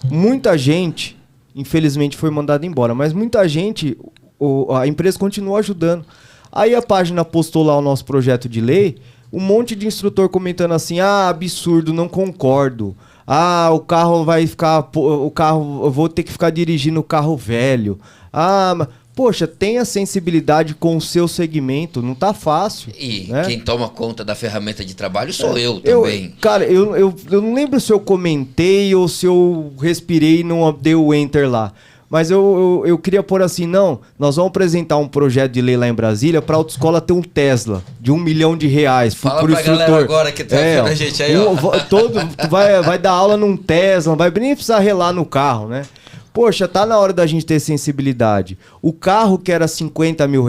Muita gente, infelizmente, foi mandada embora, mas muita gente, a empresa continua ajudando. Aí a página postou lá o nosso projeto de lei, um monte de instrutor comentando assim: absurdo, não concordo. O carro vai ficar... eu vou ter que ficar dirigindo o carro velho. Poxa, tenha sensibilidade com o seu segmento, não tá fácil. E né? Quem toma conta da ferramenta de trabalho sou eu também. Cara, eu não lembro se eu comentei ou se eu respirei e não dei o enter lá. Mas eu queria pôr assim, nós vamos apresentar um projeto de lei lá em Brasília para a autoescola ter um Tesla de R$1 milhão. Fala pra galera agora que tá vendo a gente aí, ó. Vai dar aula num Tesla, não vai nem precisar relar no carro, né? Poxa, tá na hora da gente ter sensibilidade. O carro que era R$50 mil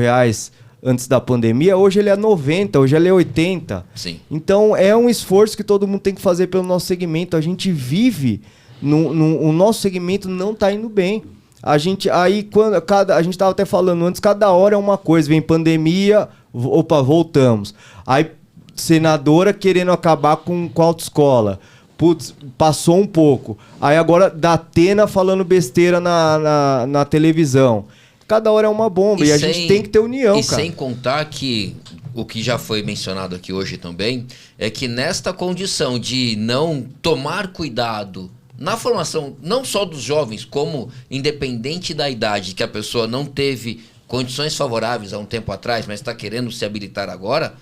antes da pandemia, hoje ele é 90, hoje ele é 80. Sim. Então é um esforço que todo mundo tem que fazer pelo nosso segmento. A gente vive, o nosso segmento não tá indo bem. A gente estava até falando antes, cada hora é uma coisa, vem pandemia, voltamos. Aí senadora querendo acabar com a autoescola. Putz, passou um pouco. Aí agora Datena falando besteira na televisão. Cada hora é uma bomba e a gente tem que ter união, cara. Sem contar que o que já foi mencionado aqui hoje também é que nesta condição de não tomar cuidado na formação, não só dos jovens, como independente da idade, que a pessoa não teve condições favoráveis há um tempo atrás, mas está querendo se habilitar agora,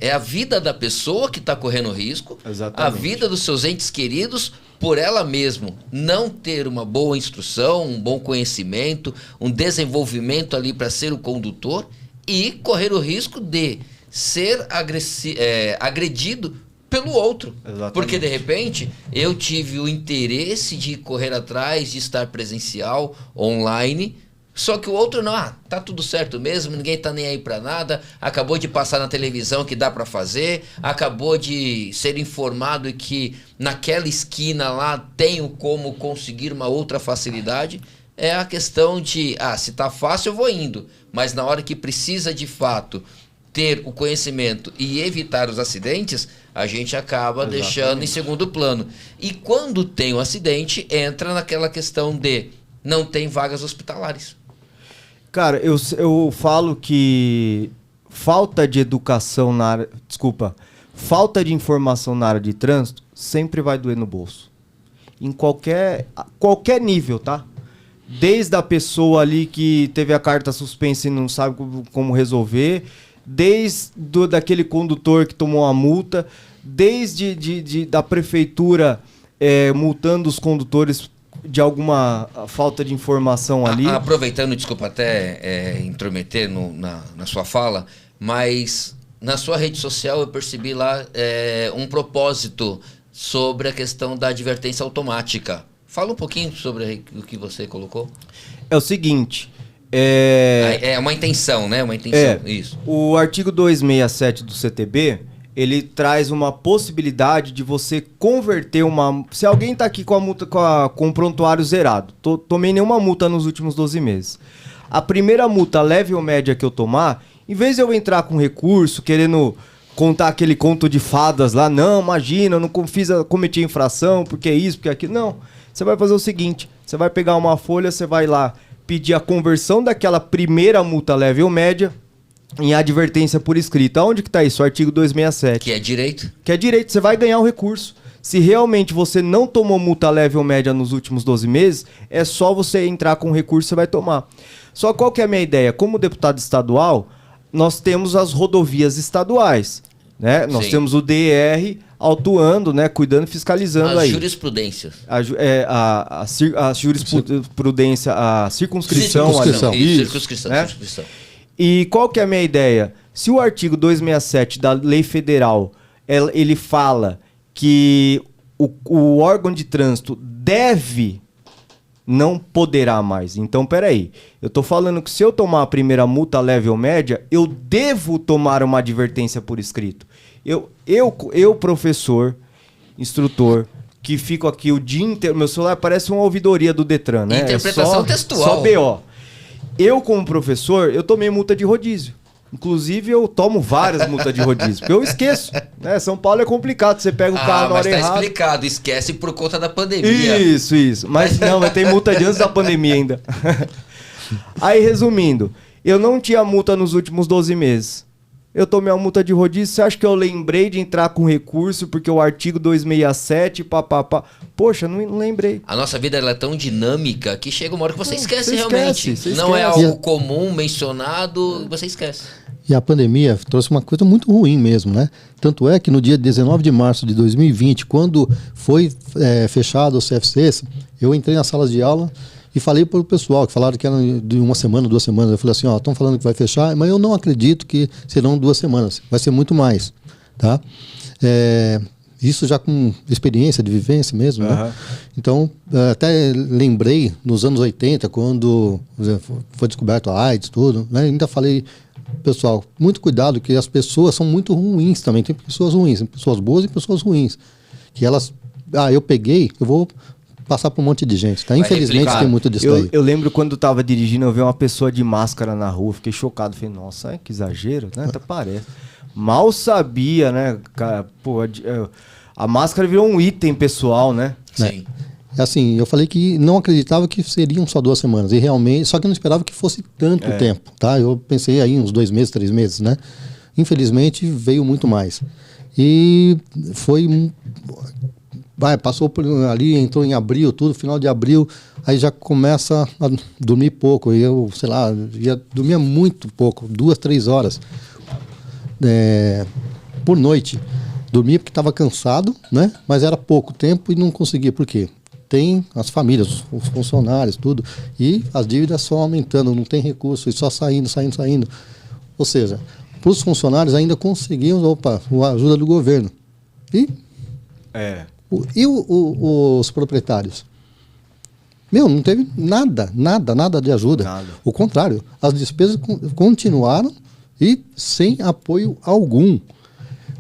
é a vida da pessoa que está correndo risco, exatamente, a vida dos seus entes queridos, por ela mesmo não ter uma boa instrução, um bom conhecimento, um desenvolvimento ali para ser o condutor e correr o risco de ser agredido pelo outro. Exatamente. Porque, de repente, eu tive o interesse de correr atrás, de estar presencial, online, só que o outro não, tá tudo certo mesmo, ninguém tá nem aí pra nada, acabou de passar na televisão que dá pra fazer, acabou de ser informado que naquela esquina lá tenho como conseguir uma outra facilidade. é a questão de, se tá fácil eu vou indo, mas na hora que precisa de fato ter o conhecimento e evitar os acidentes, a gente acaba deixando em segundo plano. E quando tem um acidente, entra naquela questão de não tem vagas hospitalares. Cara, eu falo que falta de educação na área... Desculpa. Falta de informação na área de trânsito sempre vai doer no bolso. Em qualquer nível, tá? Desde a pessoa ali que teve a carta suspensa e não sabe como resolver, desde daquele condutor que tomou uma multa, desde da prefeitura multando os condutores de alguma falta de informação ali. Aproveitando, desculpa até intrometer na sua fala, mas na sua rede social eu percebi lá um propósito sobre a questão da advertência automática. Fala um pouquinho sobre o que você colocou. É o seguinte... É uma intenção, né? Uma intenção, isso. O artigo 267 do CTB, ele traz uma possibilidade de você converter uma... Se alguém está aqui com a multa com o prontuário zerado, tomei nenhuma multa nos últimos 12 meses. A primeira multa leve ou média que eu tomar, em vez de eu entrar com recurso, querendo contar aquele conto de fadas lá, não, imagina, eu não cometi infração, porque isso, porque aquilo. Não, você vai fazer o seguinte, você vai pegar uma folha, você vai lá pedir a conversão daquela primeira multa leve ou média em advertência por escrito. Aonde que tá isso? O artigo 267. Que é direito? Que é direito, você vai ganhar o recurso. Se realmente você não tomou multa leve ou média nos últimos 12 meses, é só você entrar com recurso, você vai tomar. Só qual que é a minha ideia? Como deputado estadual, nós temos as rodovias estaduais, né? Nós temos o DR autuando, né? Cuidando e fiscalizando aí. As jurisprudências. A jurisprudência, a circunscrição. Circunscrição. Né? E qual que é a minha ideia? Se o artigo 267 da lei federal, ele fala que o órgão de trânsito deve, não poderá mais. Então, peraí. Eu tô falando que se eu tomar a primeira multa leve ou média, eu devo tomar uma advertência por escrito. Eu professor, instrutor, que fico aqui o dia inteiro... Meu celular parece uma ouvidoria do Detran, né? Interpretação textual. Só BO. Eu, como professor, eu tomei multa de rodízio. Inclusive, eu tomo várias multas de rodízio, porque eu esqueço. Né? São Paulo é complicado, você pega o carro na hora errada. Mas tá explicado, esquece por conta da pandemia. Isso. Mas tem multa de antes da pandemia ainda. Aí, resumindo, eu não tinha multa nos últimos 12 meses. Eu tomei uma multa de rodízio, você acha que eu lembrei de entrar com recurso porque o artigo 267, papapá... Poxa, não lembrei. A nossa vida ela é tão dinâmica que chega uma hora que você esquece você realmente. Esquece. Não é algo comum, mencionado, você esquece. E a pandemia trouxe uma coisa muito ruim mesmo, né? Tanto é que no dia 19 de março de 2020, quando foi fechado os CFCs, eu entrei nas salas de aula e falei para o pessoal, que falaram que era de 1 semana, 2 semanas. Eu falei assim, estão falando que vai fechar, mas eu não acredito que serão 2 semanas. Vai ser muito mais, tá? Isso já com experiência de vivência mesmo, né? Então, até lembrei nos anos 80, quando foi descoberto a AIDS, tudo, né? Ainda falei, pessoal, muito cuidado, que as pessoas são muito ruins também. Tem pessoas ruins, tem pessoas boas e pessoas ruins. Que elas, eu peguei, eu vou passar por um monte de gente, tá? Infelizmente tem muito disso daí. Eu lembro quando eu tava dirigindo, eu vi uma pessoa de máscara na rua, fiquei chocado, falei, nossa, que exagero, né? Até parece. Mal sabia, né, cara, pô, a máscara virou um item pessoal, né? Sim. Assim, eu falei que não acreditava que seriam só 2 semanas, e realmente, só que eu não esperava que fosse tanto tempo, tá? Eu pensei aí uns 2 meses, 3 meses, né? Infelizmente veio muito mais. E foi... passou por ali, entrou em abril, tudo, final de abril, aí já começa a dormir pouco. E eu, sei lá, dormia muito pouco, 2, 3 horas por noite. Dormia porque estava cansado, né? Mas era pouco tempo e não conseguia. Por quê? Tem as famílias, os funcionários, tudo, e as dívidas só aumentando, não tem recurso, e só saindo. Ou seja, para os funcionários ainda conseguimos, a ajuda do governo. E os proprietários? Não teve nada de ajuda. Nada. O contrário, as despesas continuaram e sem apoio algum.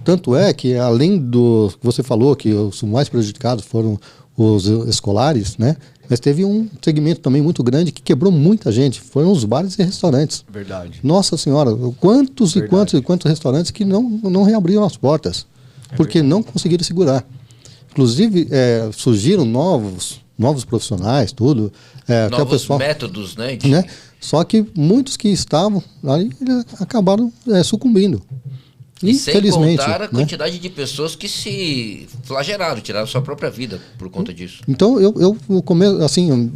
Tanto é que, além do que você falou, que os mais prejudicados foram os escolares, né? Mas teve um segmento também muito grande que quebrou muita gente. Foram os bares e restaurantes. Verdade. Nossa Senhora, quantos e quantos restaurantes que não reabriram as portas. Porque não conseguiram segurar. Inclusive, surgiram novos profissionais, tudo. Novos métodos, né? Só que muitos que estavam ali acabaram sucumbindo. E sem contar a quantidade de pessoas que se flagelaram, tiraram sua própria vida por conta disso. Então, eu começo, assim,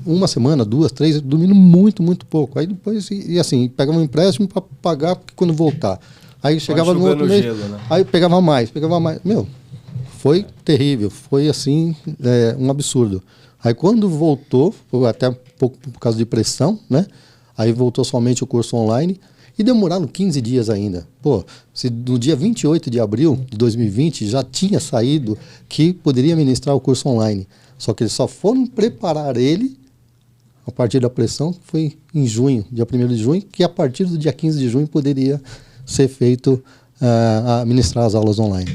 uma semana, 2, 3, dormindo muito, muito pouco. Aí depois, assim, pegava um empréstimo para pagar quando voltar. Aí chegava no outro mês, gelo, né? Aí pegava mais. Meu, foi terrível, foi assim, um absurdo. Aí quando voltou, até um pouco por causa de pressão, né? Aí voltou somente o curso online e demoraram 15 dias ainda. Pô, se no dia 28 de abril de 2020 já tinha saído que poderia ministrar o curso online. Só que eles só foram preparar ele a partir da pressão, foi em junho, dia 1º de junho, que a partir do dia 15 de junho poderia ser feito, ministrar as aulas online.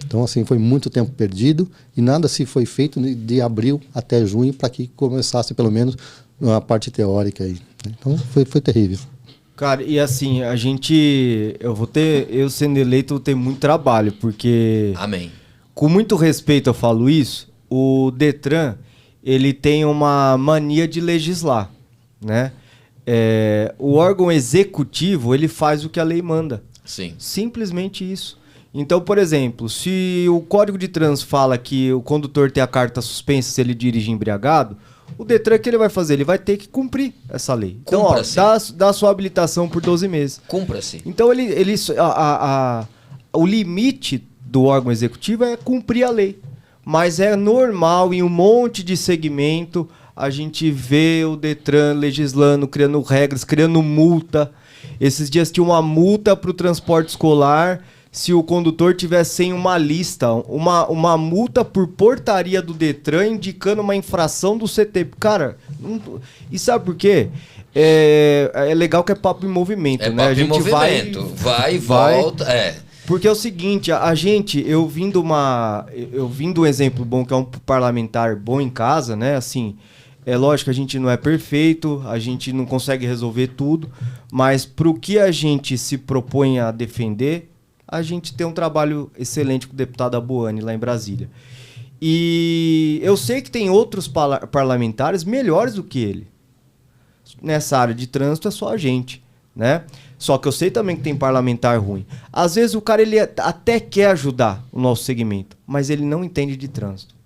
Então, assim, foi muito tempo perdido e nada se foi feito de abril até junho para que começasse, pelo menos, a parte teórica aí. Então, foi terrível. Cara, e assim, eu sendo eleito, vou ter muito trabalho, porque... Amém. Com muito respeito eu falo isso, o Detran, ele tem uma mania de legislar, né? O órgão executivo, ele faz o que a lei manda. Sim. Simplesmente isso. Então, por exemplo, se o Código de Trânsito fala que o condutor tem a carta suspensa se ele dirige embriagado, o Detran, o que ele vai fazer? Ele vai ter que cumprir essa lei. Então, dá sua habilitação por 12 meses. Cumpra-se. Então, o limite do órgão executivo é cumprir a lei. Mas é normal em um monte de segmento a gente vê o Detran legislando, criando regras, criando multa. Esses dias tinha uma multa para o transporte escolar se o condutor tiver sem uma lista, uma multa por portaria do Detran indicando uma infração do CT. Cara, e sabe por quê? É legal que é papo em movimento, né? Papo a gente em movimento. Vai, volta. Porque é o seguinte, eu vindo um exemplo bom, que é um parlamentar bom em casa, né? Assim, é lógico que a gente não é perfeito, a gente não consegue resolver tudo, mas pro que a gente se propõe a defender, a gente tem um trabalho excelente com o deputado Abuani lá em Brasília. E eu sei que tem outros parlamentares melhores do que ele. Nessa área de trânsito é só a gente, né? Só que eu sei também que tem parlamentar ruim. Às vezes o cara ele até quer ajudar o nosso segmento, mas ele não entende de trânsito.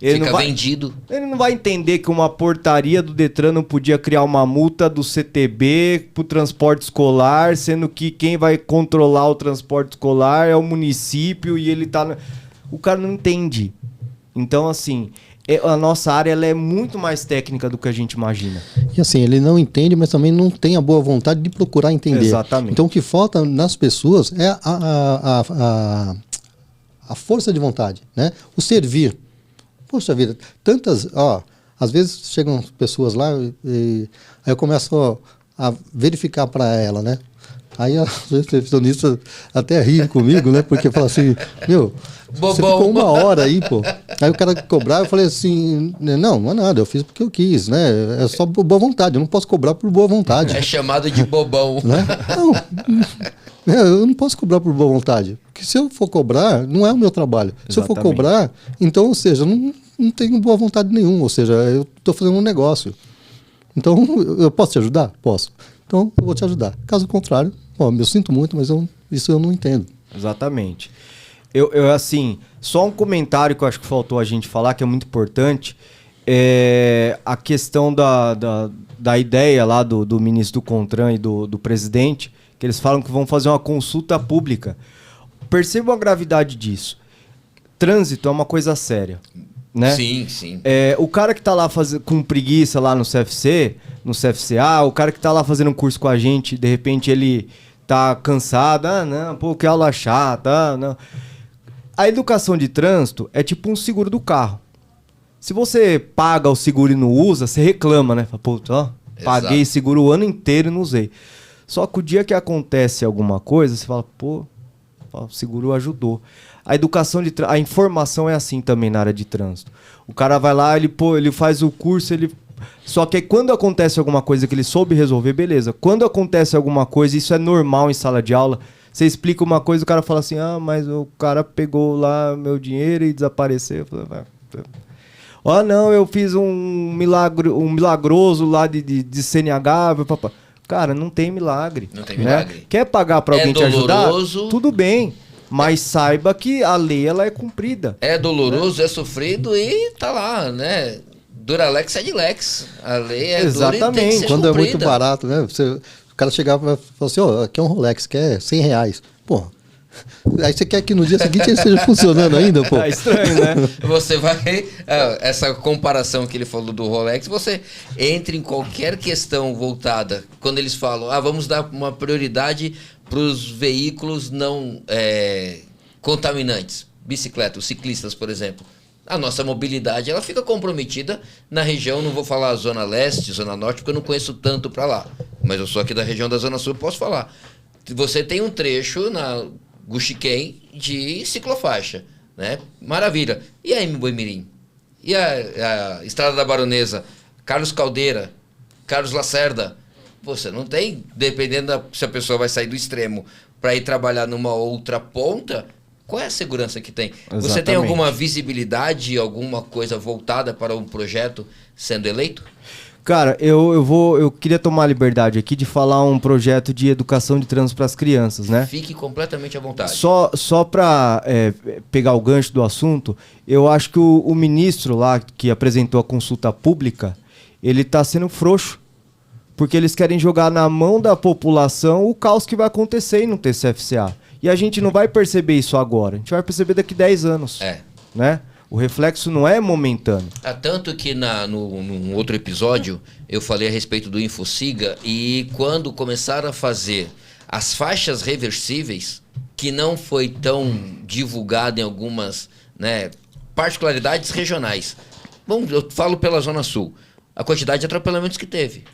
Vendido. Ele não vai entender que uma portaria do Detran não podia criar uma multa do CTB pro transporte escolar, sendo que quem vai controlar o transporte escolar é o município e ele tá... O cara não entende. Então, assim, a nossa área ela é muito mais técnica do que a gente imagina. E assim, ele não entende, mas também não tem a boa vontade de procurar entender. Exatamente. Então, o que falta nas pessoas é a força de vontade, né? O servir. Poxa vida, às vezes chegam pessoas lá e aí eu começo a verificar para ela, né? Aí a recepcionista até ri comigo, né? Porque fala assim, você ficou 1 hora aí, pô. Aí o cara cobrar, eu falei assim, não é nada, eu fiz porque eu quis, né? É só por boa vontade, eu não posso cobrar por boa vontade. É chamado de bobão. Né? Não, eu não posso cobrar por boa vontade. Porque se eu for cobrar, não é o meu trabalho. Exatamente. Se eu for cobrar, então, ou seja, não tenho boa vontade nenhuma. Ou seja, eu estou fazendo um negócio. Então, eu posso te ajudar? Posso. Então, eu vou te ajudar. Caso contrário, eu sinto muito, mas isso eu não entendo. Exatamente. Eu assim, só um comentário que eu acho que faltou a gente falar, que é muito importante, é a questão da ideia lá do ministro do CONTRAN e do presidente, que eles falam que vão fazer uma consulta pública. Percebam a gravidade disso. Trânsito é uma coisa séria, né? Sim, sim. O cara que tá lá com preguiça lá no CFC, no CFCA, o cara que tá lá fazendo um curso com a gente, de repente ele tá cansado, que aula chata, não. A educação de trânsito é tipo um seguro do carro. Se você paga o seguro e não usa, você reclama, né? Fala, paguei seguro o ano inteiro e não usei. Só que o dia que acontece alguma coisa, você fala, o seguro ajudou. a informação é assim também na área de trânsito. O cara vai lá, ele faz o curso, só que quando acontece alguma coisa que ele soube resolver, beleza. Quando acontece alguma coisa, isso é normal em sala de aula, você explica uma coisa, o cara fala assim, mas o cara pegou lá meu dinheiro e desapareceu. Eu falei, não, eu fiz um milagroso lá de CNH, papá. Cara, não tem milagre. Não tem milagre. Quer pagar pra alguém te ajudar? Doloroso. Tudo bem. Mas saiba que a lei ela é cumprida. É doloroso, é sofrido e tá lá, né? Duralex é de lex. A lei é Exatamente. dura e tem que ser Quando cumprida. é muito barato, né? O cara chegava e falava assim, aqui é um Rolex, que é R$100. Pô, aí você quer que no dia seguinte ele esteja funcionando ainda, pô? Tá estranho, né? Você vai... essa comparação que ele falou do Rolex, você entra em qualquer questão voltada, quando eles falam, vamos dar uma prioridade para os veículos não contaminantes. Bicicleta, os ciclistas, por exemplo. A nossa mobilidade ela fica comprometida na região, não vou falar Zona Leste, Zona Norte, porque eu não conheço tanto para lá. Mas eu sou aqui da região da Zona Sul, posso falar. Você tem um trecho na Guxiquem de ciclofaixa, né? Maravilha. E a Boimirim? E a Estrada da Baronesa? Carlos Caldeira? Carlos Lacerda? Você não tem, dependendo se a pessoa vai sair do extremo para ir trabalhar numa outra ponta, qual é a segurança que tem? Exatamente. Você tem alguma visibilidade, alguma coisa voltada para um projeto sendo eleito? Cara, eu queria tomar a liberdade aqui de falar um projeto de educação de trânsito para as crianças, né? Fique completamente à vontade. Só para pegar o gancho do assunto, eu acho que o ministro lá que apresentou a consulta pública, ele está sendo frouxo. Porque eles querem jogar na mão da população o caos que vai acontecer e não ter CFCA. E a gente não vai perceber isso agora. A gente vai perceber daqui 10 anos. Né? O reflexo não é momentâneo. Tanto que num outro episódio eu falei a respeito do InfoSiga e quando começaram a fazer as faixas reversíveis, que não foi tão divulgado em algumas, né, particularidades regionais. Bom, eu falo pela Zona Sul. A quantidade de atropelamentos que teve.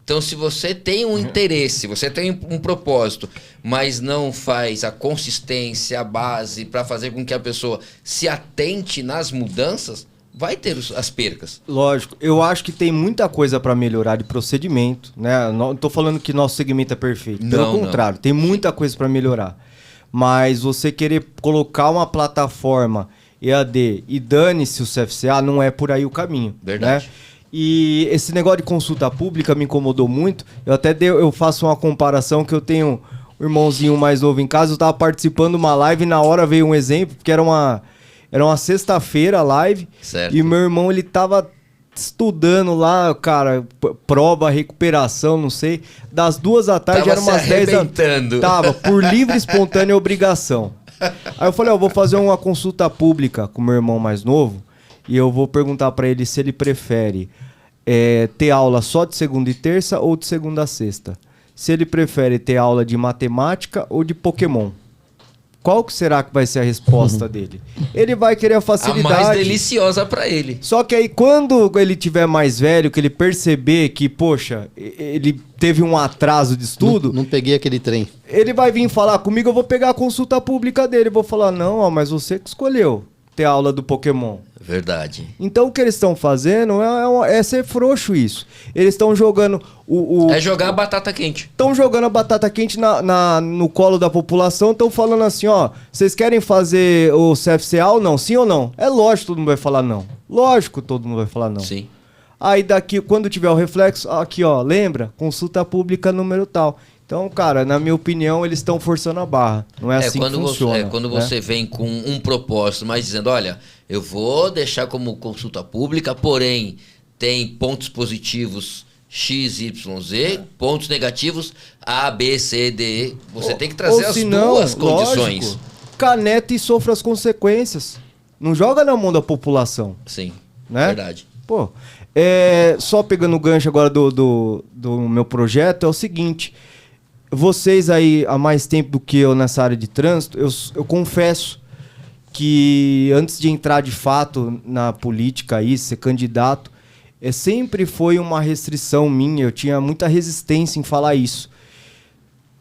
Então, se você tem um interesse, você tem um propósito, mas não faz a consistência, a base, para fazer com que a pessoa se atente nas mudanças, vai ter as percas. Lógico. Eu acho que tem muita coisa para melhorar de procedimento, né? Não estou falando que nosso segmento é perfeito. Pelo contrário, tem muita coisa para melhorar. Mas você querer colocar uma plataforma EAD e dane-se o CFCA, não é por aí o caminho. Verdade. Né? E esse negócio de consulta pública me incomodou muito. Eu faço uma comparação que eu tenho um irmãozinho mais novo em casa. Eu estava participando de uma live e na hora veio um exemplo, porque era uma sexta-feira a live. Certo. E meu irmão, ele tava estudando lá, cara, prova, recuperação, não sei. Das 2 da tarde, era umas 10 da... Tava, por livre e espontânea obrigação. Aí eu falei, vou fazer uma consulta pública com meu irmão mais novo. E eu vou perguntar para ele se ele prefere ter aula só de segunda e terça ou de segunda a sexta. Se ele prefere ter aula de matemática ou de Pokémon. Qual que será que vai ser a resposta dele? Ele vai querer a facilidade. A mais deliciosa para ele. Só que aí quando ele tiver mais velho, que ele perceber que, poxa, ele teve um atraso de estudo... Não peguei aquele trem. Ele vai vir falar comigo, eu vou pegar a consulta pública dele. Eu vou falar, não, mas você que escolheu ter aula do Pokémon. Verdade. Então o que eles estão fazendo é ser frouxo isso. Eles estão jogando É jogar a batata quente. Estão jogando a batata quente no colo da população. Estão falando assim, vocês querem fazer o CFCA ou não? Sim ou não? É lógico que todo mundo vai falar não. Lógico que todo mundo vai falar não. Sim. Aí daqui, quando tiver o reflexo, aqui lembra? Consulta pública número tal. Então, cara, na minha opinião, eles estão forçando a barra. Não é assim que funciona. Quando você vem com um propósito, mas dizendo, olha, eu vou deixar como consulta pública, porém, tem pontos positivos X, Y, Z, pontos negativos A, B, C, D. Você tem que trazer as duas condições. Lógico, caneta e sofra as consequências. Não joga na mão da população. Sim, né? Verdade. Pô, só pegando o gancho agora do meu projeto, é o seguinte... Vocês aí, há mais tempo do que eu nessa área de trânsito, eu confesso que antes de entrar de fato na política aí, ser candidato, sempre foi uma restrição minha, eu tinha muita resistência em falar isso.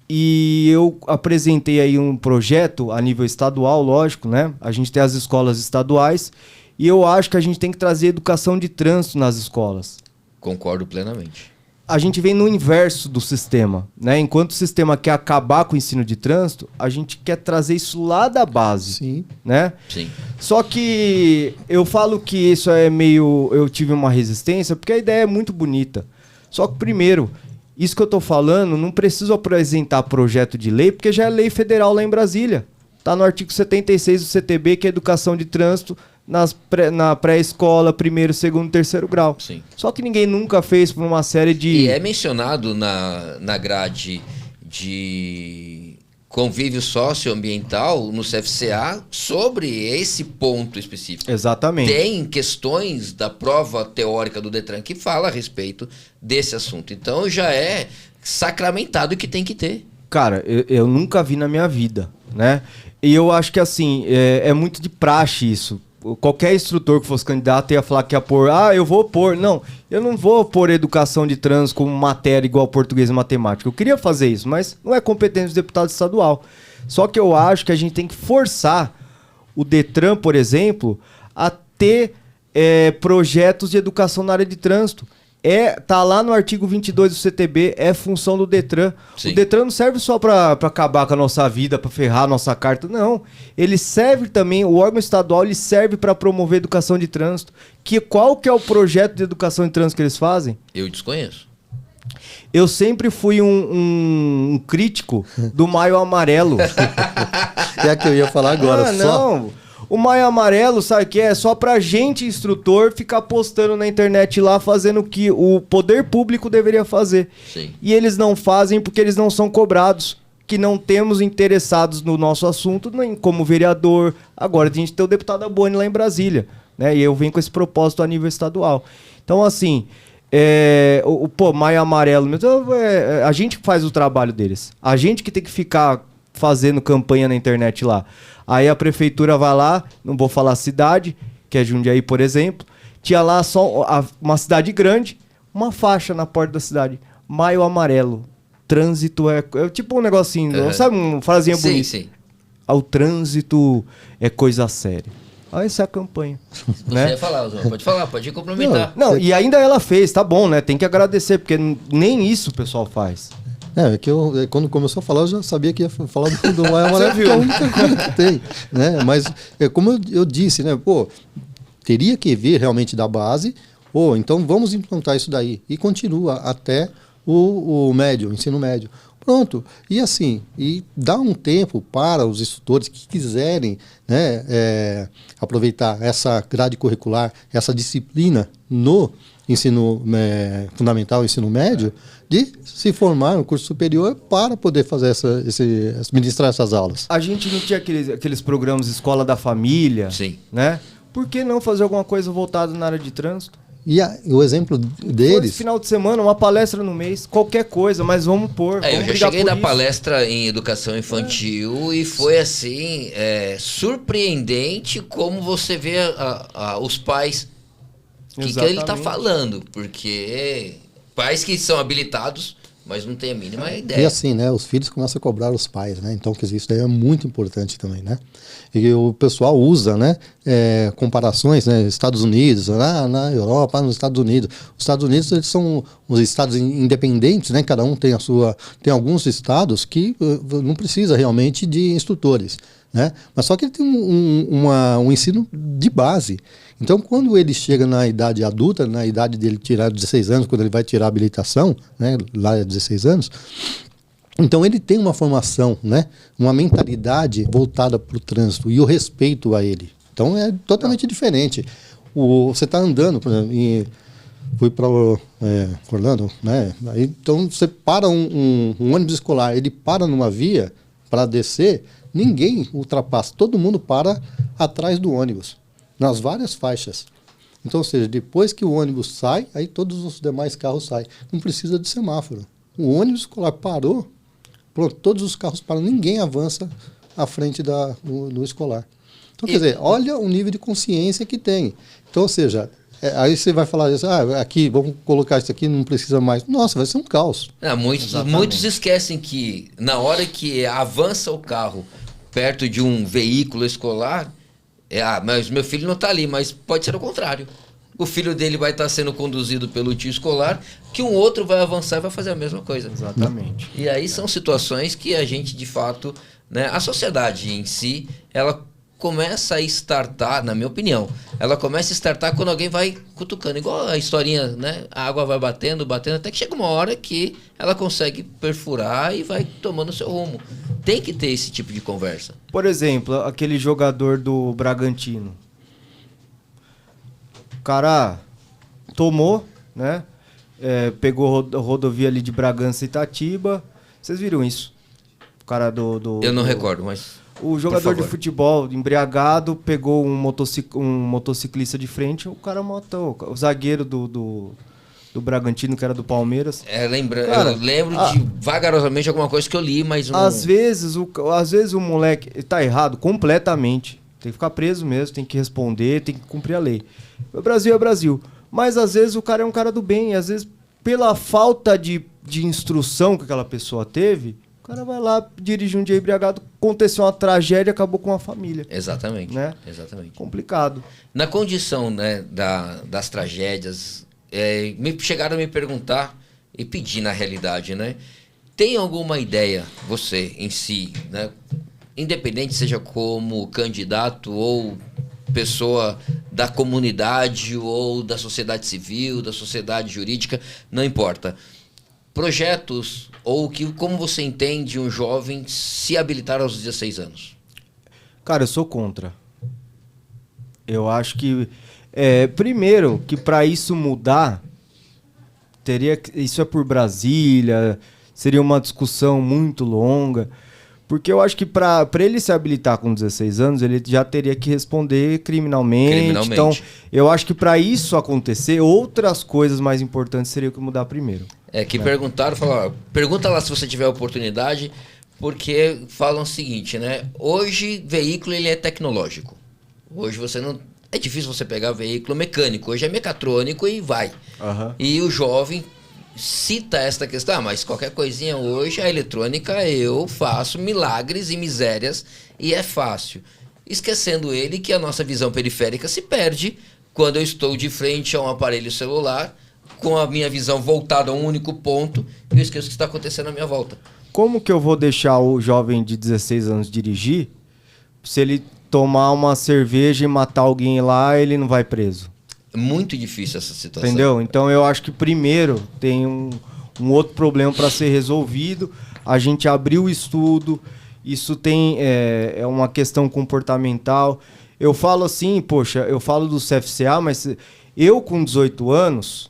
E eu apresentei aí um projeto a nível estadual, lógico, né? A gente tem as escolas estaduais e eu acho que a gente tem que trazer educação de trânsito nas escolas. Concordo plenamente. A gente vem no inverso do sistema, né? Enquanto o sistema quer acabar com o ensino de trânsito, a gente quer trazer isso lá da base, Sim. né? Sim. Só que eu falo que isso é meio... Eu tive uma resistência porque a ideia é muito bonita. Só que, primeiro, isso que eu tô falando, não preciso apresentar projeto de lei, porque já é lei federal lá em Brasília. Tá no artigo 76 do CTB, que é educação de trânsito na pré-escola, primeiro, segundo, terceiro grau. Sim. Só que ninguém nunca fez por uma série de... E é mencionado na grade de convívio socioambiental no CFCA sobre esse ponto específico. Exatamente. Tem questões da prova teórica do Detran que fala a respeito desse assunto. Então já é sacramentado que tem que ter. Cara, eu nunca vi na minha vida, né? E eu acho que assim, é muito de praxe isso. Qualquer instrutor que fosse candidato ia falar que ia pôr, eu vou pôr. Não, eu não vou pôr educação de trânsito como matéria igual português e matemática. Eu queria fazer isso, mas não é competência do deputado estadual. Só que eu acho que a gente tem que forçar o Detran, por exemplo, a ter projetos de educação na área de trânsito. Tá lá no artigo 22 do CTB, é função do Detran. Sim. O Detran não serve só para acabar com a nossa vida, para ferrar a nossa carta, não. Ele serve também, o órgão estadual, ele serve para promover educação de trânsito. Qual que é o projeto de educação de trânsito que eles fazem? Eu desconheço. Eu sempre fui um crítico do Maio Amarelo. É que eu ia falar agora. Não. O Maio Amarelo, sabe o que é? Só pra gente, instrutor, ficar postando na internet lá, fazendo o que o poder público deveria fazer. Sim. E eles não fazem porque eles não são cobrados. Que não temos interessados no nosso assunto, nem como vereador. Agora a gente tem o deputado Aboni lá em Brasília, né? E eu venho com esse propósito a nível estadual. Então, assim, Maio Amarelo, a gente faz o trabalho deles. A gente que tem que ficar fazendo campanha na internet lá. Aí a prefeitura vai lá, não vou falar cidade, que é Jundiaí, por exemplo, tinha lá só uma cidade grande, uma faixa na porta da cidade, Maio Amarelo, trânsito é tipo um negocinho, sabe, uma frasinha bonita. Sim. O trânsito é coisa séria. Essa é a campanha. Você né? ia falar, Osmar, pode falar, pode complementar. Não, e ainda ela fez, tá bom, né? Tem que agradecer, porque nem isso o pessoal faz. Que quando começou a falar, eu já sabia que ia falar do Maio Amarelo, que é a única coisa que tem, né? Mas, como eu disse, né? Teria que vir realmente da base, então vamos implantar isso daí. E continua até o médio, o ensino médio. Pronto. E assim, dá um tempo para os instrutores que quiserem, né, aproveitar essa grade curricular, essa disciplina no ensino fundamental, ensino médio, de se formar no curso superior para poder fazer ministrar essas aulas. A gente não tinha aqueles programas Escola da Família, Sim. né? Por que não fazer alguma coisa voltada na área de trânsito? E o exemplo deles... Final de semana, uma palestra no mês, qualquer coisa, mas vamos pôr. Eu já cheguei da palestra em educação infantil e foi assim, surpreendente como você vê os pais, o que ele está falando, porque pais que são habilitados, mas não tem a mínima ideia. E assim, né, os filhos começam a cobrar os pais, né, então isso daí é muito importante também, né. E o pessoal usa, né, comparações, né, Estados Unidos, na Europa, nos Estados Unidos. Os Estados Unidos, eles são os estados independentes, né, cada um tem tem alguns estados que não precisa realmente de instrutores, né, mas só que ele tem um ensino de base. Então, quando ele chega na idade adulta, na idade dele tirar 16 anos, quando ele vai tirar a habilitação, né, lá é 16 anos, então ele tem uma formação, né, uma mentalidade voltada para o trânsito e o respeito a ele. Então é totalmente diferente. Você está andando, por exemplo, fui para Orlando, né, aí, então você para um ônibus escolar, ele para numa via para descer, ninguém ultrapassa, todo mundo para atrás do ônibus, nas várias faixas. Então, ou seja, depois que o ônibus sai, aí todos os demais carros saem. Não precisa de semáforo. O ônibus escolar parou, pronto, todos os carros param, ninguém avança à frente do escolar. Então, quer dizer, olha o nível de consciência que tem. Então, ou seja, Aí você vai falar isso, aqui, vamos colocar isso aqui, não precisa mais. Nossa, vai ser um caos. Muitos esquecem que na hora que avança o carro perto de um veículo escolar, mas meu filho não está ali, mas pode ser o contrário. O filho dele vai estar sendo conduzido pelo tio escolar, que um outro vai avançar e vai fazer a mesma coisa. Exatamente. E aí são situações que a gente, de fato, né, a sociedade em si, ela começa a startar, na minha opinião, ela começa a startar quando alguém vai cutucando, igual a historinha, né? A água vai batendo, até que chega uma hora que ela consegue perfurar e vai tomando seu rumo. Tem que ter esse tipo de conversa. Por exemplo, aquele jogador do Bragantino. O cara tomou, né? Pegou a rodovia ali de Bragança e Itatiba. Vocês viram isso? O cara Eu não recordo, mas... O jogador de futebol embriagado pegou um motociclista de frente, o cara matou. O zagueiro do Bragantino, que era do Palmeiras. Eu lembro de vagarosamente alguma coisa que eu li, mas não... Às vezes o moleque tá errado completamente. Tem que ficar preso mesmo, tem que responder, tem que cumprir a lei. O Brasil é Brasil. Mas às vezes o cara é um cara do bem. E às vezes, pela falta de instrução que aquela pessoa teve, o cara vai lá, dirige um dia embriagado, aconteceu uma tragédia, acabou com a família. Exatamente. Né? Exatamente. Complicado. Na condição, né, das tragédias, chegaram a me perguntar e pedir na realidade, né? Tem alguma ideia, você em si, né, independente seja como candidato ou pessoa da comunidade ou da sociedade civil, da sociedade jurídica, não importa. Projetos ou como você entende um jovem se habilitar aos 16 anos? Cara, eu sou contra. Eu acho que, primeiro, que para isso mudar, isso é por Brasília, seria uma discussão muito longa, porque eu acho que para ele se habilitar com 16 anos, ele já teria que responder criminalmente. Então, eu acho que para isso acontecer, outras coisas mais importantes seriam que mudar primeiro. Falaram, pergunta lá se você tiver oportunidade, porque falam o seguinte, né? Hoje, veículo ele é tecnológico. Hoje você não... É difícil você pegar veículo mecânico. Hoje é mecatrônico e vai. Uhum. E o jovem cita esta questão, mas qualquer coisinha hoje, a eletrônica, eu faço milagres e misérias e é fácil. Esquecendo ele que a nossa visão periférica se perde quando eu estou de frente a um aparelho celular, com a minha visão voltada a um único ponto, e eu esqueço o que está acontecendo à minha volta. Como que eu vou deixar o jovem de 16 anos dirigir se ele tomar uma cerveja e matar alguém lá, ele não vai preso? É muito difícil essa situação. Entendeu? Então eu acho que primeiro tem um outro problema para ser resolvido. A gente abriu o estudo, isso tem uma questão comportamental. Eu falo assim, poxa, eu falo do CFCA, mas eu com 18 anos,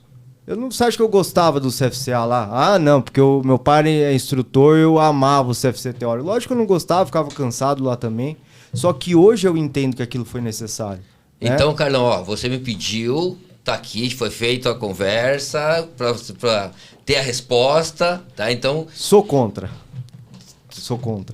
você acha que eu gostava do CFCA lá? Ah, não, porque meu pai é instrutor, eu amava o CFC teórico. Lógico que eu não gostava, ficava cansado lá também. Só que hoje eu entendo que aquilo foi necessário. Então, Carlão, você me pediu, tá aqui, foi feita a conversa para ter a resposta, tá? Então... Sou contra.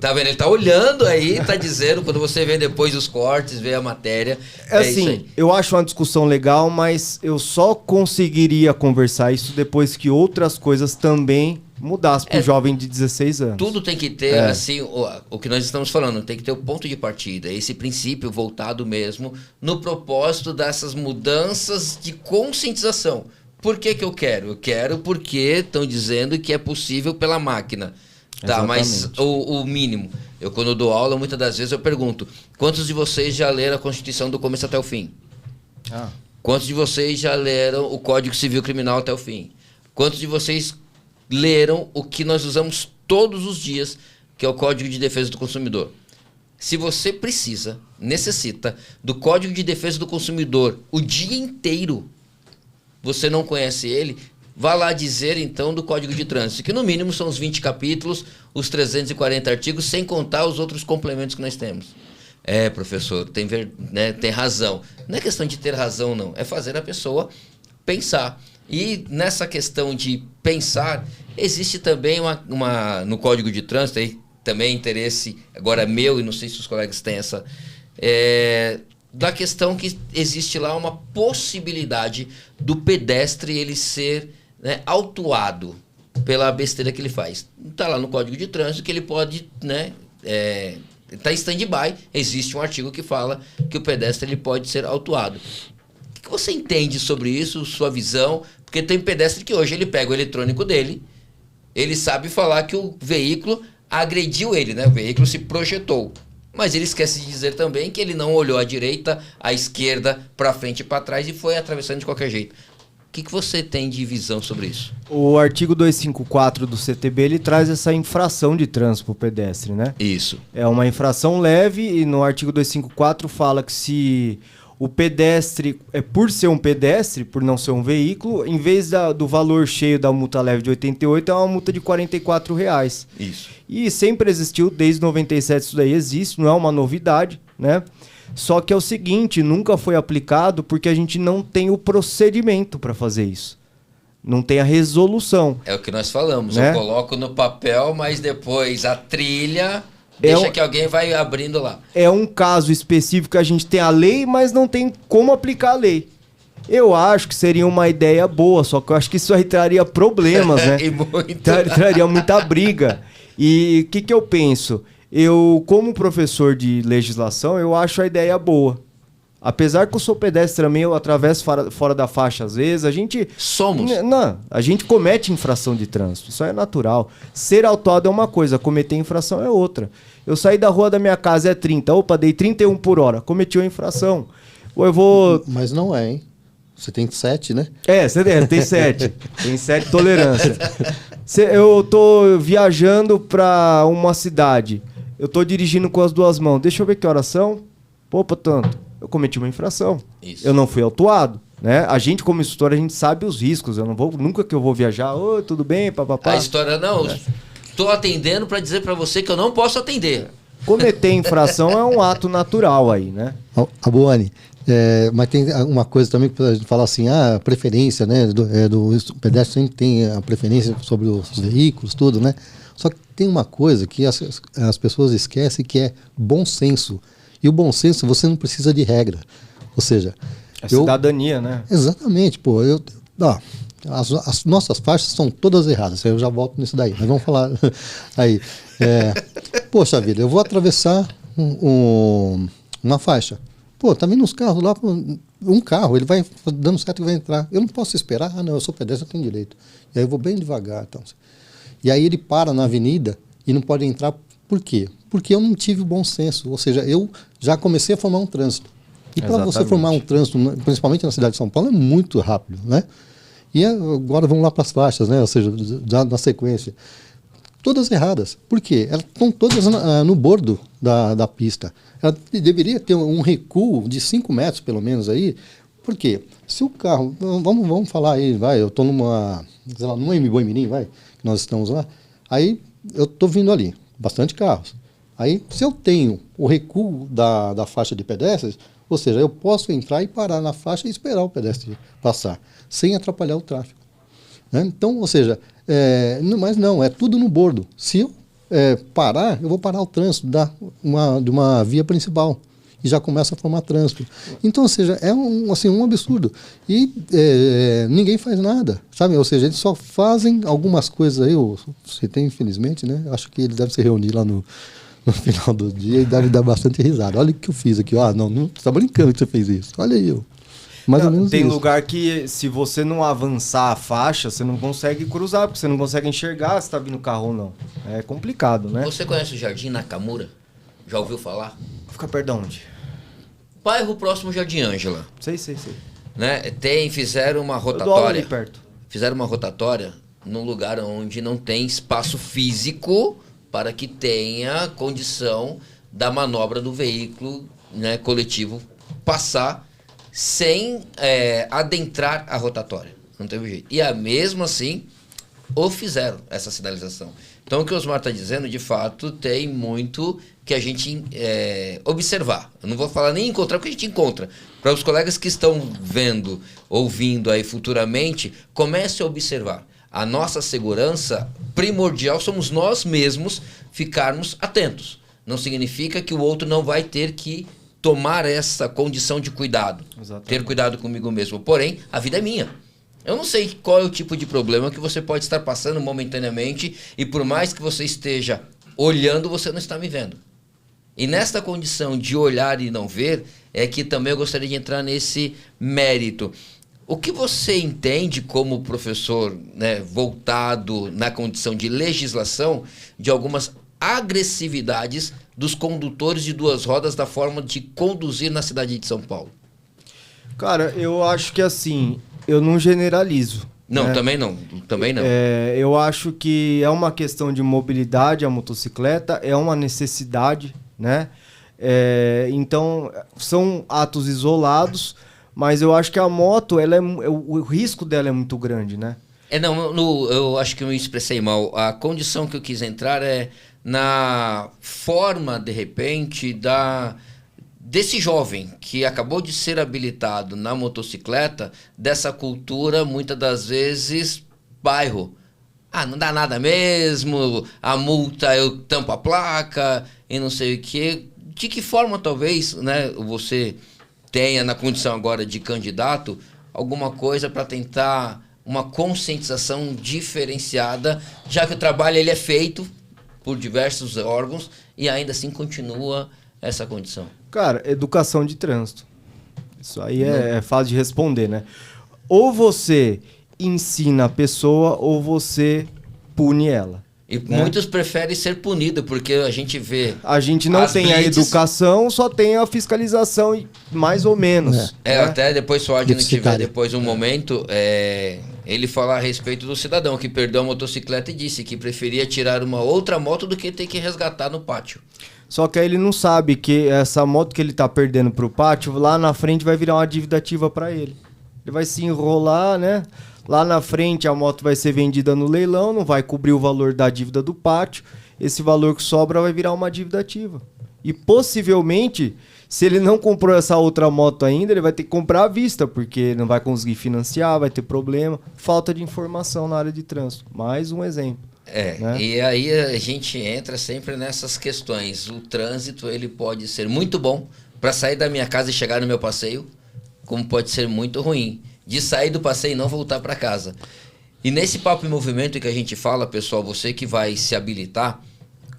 Tá vendo? Ele tá olhando aí, tá dizendo, quando você vê depois os cortes, vê a matéria. Assim, eu acho uma discussão legal, mas eu só conseguiria conversar isso depois que outras coisas também mudassem pro jovem de 16 anos. Tudo tem que ter, assim, o que nós estamos falando, tem que ter o ponto de partida, esse princípio voltado mesmo no propósito dessas mudanças de conscientização. Por que eu quero? Eu quero porque estão dizendo que é possível pela máquina. Tá, mas o mínimo. Quando eu dou aula, muitas das vezes eu pergunto: quantos de vocês já leram a Constituição do começo até o fim? Quantos de vocês já leram o Código Civil Criminal até o fim? Quantos de vocês leram o que nós usamos todos os dias, que é o Código de Defesa do Consumidor? Se você necessita do Código de Defesa do Consumidor o dia inteiro, você não conhece ele, vá lá dizer, então, do Código de Trânsito, que no mínimo são os 20 capítulos, os 340 artigos, sem contar os outros complementos que nós temos. Professor, tem razão. Não é questão de ter razão, não. É fazer a pessoa pensar. E nessa questão de pensar, existe também no Código de Trânsito, aí também interesse agora meu, e não sei se os colegas têm essa... da questão que existe lá uma possibilidade do pedestre ele ser, né, autuado pela besteira que ele faz. Está lá no Código de Trânsito que ele pode, né, tá em stand-by, existe um artigo que fala que o pedestre ele pode ser autuado. O que você entende sobre isso, sua visão? Porque tem pedestre que hoje ele pega o eletrônico dele, ele sabe falar que o veículo agrediu ele, né? O veículo se projetou. Mas ele esquece de dizer também que ele não olhou à direita, à esquerda, para frente e para trás e foi atravessando de qualquer jeito. O que você tem de visão sobre isso? O artigo 254 do CTB, ele traz essa infração de trânsito para o pedestre, né? Isso. É uma infração leve e no artigo 254 fala que se o pedestre, por ser um pedestre, por não ser um veículo, em vez do valor cheio da multa leve de 88, é uma multa de R$ 44. Isso. E sempre existiu, desde 97 isso daí existe, não é uma novidade, né? Só que é o seguinte, nunca foi aplicado porque a gente não tem o procedimento para fazer isso. Não tem a resolução. É o que nós falamos, né? Eu coloco no papel, mas depois a trilha deixa que alguém vai abrindo lá. É um caso específico que a gente tem a lei, mas não tem como aplicar a lei. Eu acho que seria uma ideia boa, só que eu acho que isso aí traria problemas, né? E muito. Traria muita briga. E o que eu penso? Eu, como professor de legislação, eu acho a ideia boa. Apesar que eu sou pedestre também, eu atravesso fora da faixa às vezes, a gente... Somos. Não, a gente comete infração de trânsito, isso é natural. Ser autuado é uma coisa, cometer infração é outra. Eu saí da rua da minha casa, é 30, opa, dei 31 por hora, cometi uma infração. Ou eu vou... Mas não é, hein? Você tem 7, né? Tem 7. Tem 7 tolerância. Eu tô viajando pra uma cidade, eu tô dirigindo com as duas mãos, deixa eu ver que horas são. Opa, tanto. Eu cometi uma infração. Isso. Eu não fui autuado, né? A gente, como instrutor, a gente sabe os riscos. Eu não vou, nunca que eu vou viajar, oi, tudo bem, papapá. A história não, estou atendendo para dizer para você que eu não posso atender. Cometer infração é um ato natural aí, né? Abuone, mas tem uma coisa também que a gente fala assim, a preferência, né? O pedestre sempre tem a preferência sobre os veículos, tudo, né? Só que tem uma coisa que as pessoas esquecem que é bom senso. E o bom senso, você não precisa de regra. Ou seja... É cidadania, né? Exatamente, pô. As nossas faixas são todas erradas. Eu já volto nisso daí. Mas vamos falar aí. Poxa vida, eu vou atravessar uma faixa. Pô, tá vindo uns carros lá, um carro, ele vai dando certo que vai entrar. Eu não posso esperar. Ah, não, eu sou pedestre, eu tenho direito. E aí eu vou bem devagar. Então. E aí ele para na avenida e não pode entrar. Por quê? Porque eu não tive bom senso, ou seja, eu já comecei a formar um trânsito. E para você formar um trânsito, principalmente na cidade de São Paulo, é muito rápido, né? E agora vamos lá para as faixas, né? Ou seja, já na sequência. Todas erradas. Por quê? Elas estão todas no bordo da pista. Ela deveria ter um recuo de 5 metros, pelo menos, aí. Por quê? Se o carro... Vamos falar aí, vai, eu estou numa M-Boi Mirim, vai, que nós estamos lá. Aí eu estou vindo ali, bastante carros. Aí, se eu tenho o recuo da faixa de pedestres, ou seja, eu posso entrar e parar na faixa e esperar o pedestre passar, sem atrapalhar o tráfego. Né? Então, ou seja, mas não, é tudo no bordo. Se eu parar, eu vou parar o trânsito de uma via principal e já começa a formar trânsito. Então, ou seja, é um absurdo. E ninguém faz nada, sabe? Ou seja, eles só fazem algumas coisas aí, você tem, infelizmente, né? Acho que eles devem se reunir lá no final do dia e deve dar bastante risada. Olha o que eu fiz aqui. Não, você está brincando que você fez isso. Olha aí, mais ou menos tem isso. lugar que, se você não avançar a faixa, você não consegue cruzar, porque você não consegue enxergar se está vindo carro ou não. É complicado, né? Você conhece o Jardim Nakamura? Já ouviu falar? Fica perto de onde? Bairro próximo Jardim Ângela. Sei. Né? Fizeram uma Eu dou aula rotatória. ali perto. Fizeram uma rotatória num lugar onde não tem espaço físico para que tenha condição da manobra do veículo, né, coletivo passar sem adentrar a rotatória. Não teve jeito. E mesmo assim, fizeram essa sinalização. Então, o que o Osmar está dizendo, de fato, tem muito que a gente observar. Eu não vou falar nem encontrar, porque a gente encontra. Para os colegas que estão vendo, ouvindo aí futuramente, comece a observar. A nossa segurança primordial somos nós mesmos ficarmos atentos. Não significa que o outro não vai ter que tomar essa condição de cuidado. Exatamente. Ter cuidado comigo mesmo. Porém, a vida é minha. Eu não sei qual é o tipo de problema que você pode estar passando momentaneamente e por mais que você esteja olhando, você não está me vendo. E nesta condição de olhar e não ver, é que também eu gostaria de entrar nesse mérito. O que você entende como professor, né, voltado na condição de legislação, de algumas agressividades dos condutores de duas rodas da forma de conduzir na cidade de São Paulo? Cara, eu acho que assim, eu não generalizo. Não, né? também não. Também não. Eu acho que é uma questão de mobilidade a motocicleta, é uma necessidade, né? Então, são atos isolados, mas eu acho que a moto, o risco dela é muito grande, né? Eu acho que eu me expressei mal. A condição que eu quis entrar é na forma, de repente, desse jovem que acabou de ser habilitado na motocicleta, dessa cultura, muitas das vezes, bairro. Ah, não dá nada mesmo, a multa eu tampo a placa e não sei o quê. De que forma, talvez, né, você tenha, na condição agora de candidato, alguma coisa para tentar uma conscientização diferenciada, já que o trabalho ele é feito por diversos órgãos e ainda assim continua essa condição? Cara, educação de trânsito. Isso aí é fácil de responder, né? Ou você ensina a pessoa ou você pune ela. E muitos preferem ser punidos, porque a gente vê... A gente não tem a educação, só tem a fiscalização, mais ou menos. Até depois, se o Adno tiver depois um momento, ele falar a respeito do cidadão que perdeu a motocicleta e disse que preferia tirar uma outra moto do que ter que resgatar no pátio. Só que aí ele não sabe que essa moto que ele tá perdendo pro pátio, lá na frente vai virar uma dívida ativa para ele. Ele vai se enrolar, né? Lá na frente a moto vai ser vendida no leilão, não vai cobrir o valor da dívida do pátio. Esse valor que sobra vai virar uma dívida ativa. E possivelmente, se ele não comprou essa outra moto ainda, ele vai ter que comprar à vista, porque não vai conseguir financiar, vai ter problema. Falta de informação na área de trânsito. Mais um exemplo. Né? E aí a gente entra sempre nessas questões. O trânsito ele pode ser muito bom para sair da minha casa e chegar no meu passeio, como pode ser muito ruim de sair do passeio e não voltar para casa. E nesse Papo em Movimento que a gente fala, pessoal, você que vai se habilitar,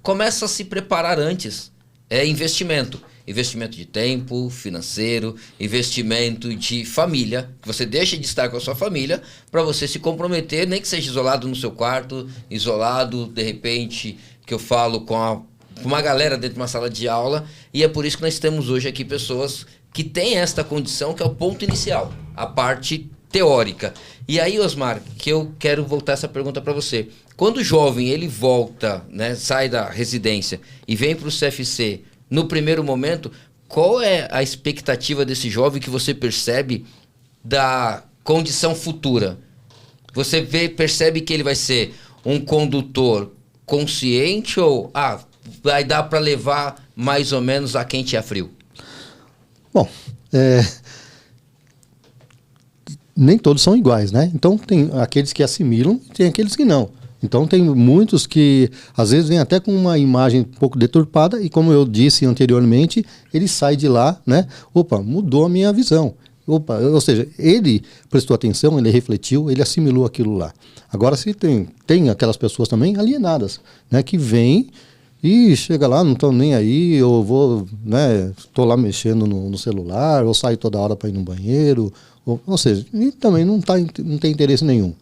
começa a se preparar antes. É investimento. Investimento de tempo, financeiro, investimento de família, que você deixa de estar com a sua família para você se comprometer, nem que seja isolado no seu quarto, isolado, de repente, que eu falo com uma galera dentro de uma sala de aula, e é por isso que nós temos hoje aqui pessoas que têm esta condição, que é o ponto inicial, a parte teórica. E aí, Osmar, que eu quero voltar essa pergunta para você. Quando o jovem ele volta, né, sai da residência e vem para o CFC, no primeiro momento, qual é a expectativa desse jovem que você percebe da condição futura? Você percebe que ele vai ser um condutor consciente ou vai dar para levar mais ou menos a quente e a frio? Bom, nem todos são iguais, né? Então tem aqueles que assimilam e tem aqueles que não. Então tem muitos que às vezes vêm até com uma imagem um pouco deturpada e, como eu disse anteriormente, ele sai de lá, né? Opa, mudou a minha visão. Opa, ou seja, ele prestou atenção, ele refletiu, ele assimilou aquilo lá. Agora, se tem aquelas pessoas também alienadas, né? Que vêm e chega lá, não estão nem aí, eu vou, né? Estou lá mexendo no celular, ou saio toda hora para ir no banheiro, ou seja, e também não tem interesse nenhum.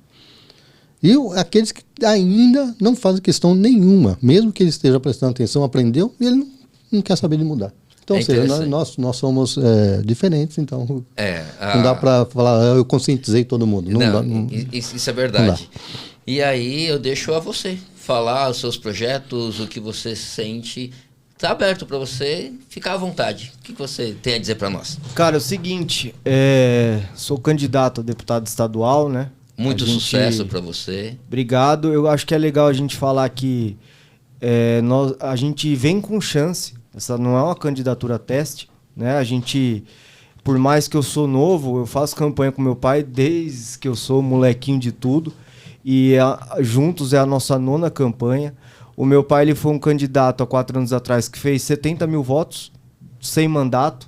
E aqueles que ainda não fazem questão nenhuma, mesmo que ele esteja prestando atenção, aprendeu, e ele não quer saber de mudar. Então, ou seja, nós somos diferentes, então não dá para falar, eu conscientizei todo mundo. Isso é verdade. E aí eu deixo a você falar os seus projetos, o que você sente. Está aberto para você ficar à vontade. O que você tem a dizer para nós? Cara, é o seguinte, sou candidato a deputado estadual, né? Muito sucesso para você. Obrigado. Eu acho que é legal a gente falar que a gente vem com chance. Essa não é uma candidatura teste, né? A gente, por mais que eu sou novo, eu faço campanha com meu pai desde que eu sou molequinho de tudo. E juntos é a nossa 9ª campanha. O meu pai ele foi um candidato há 4 anos atrás que fez 70 mil votos, sem mandato.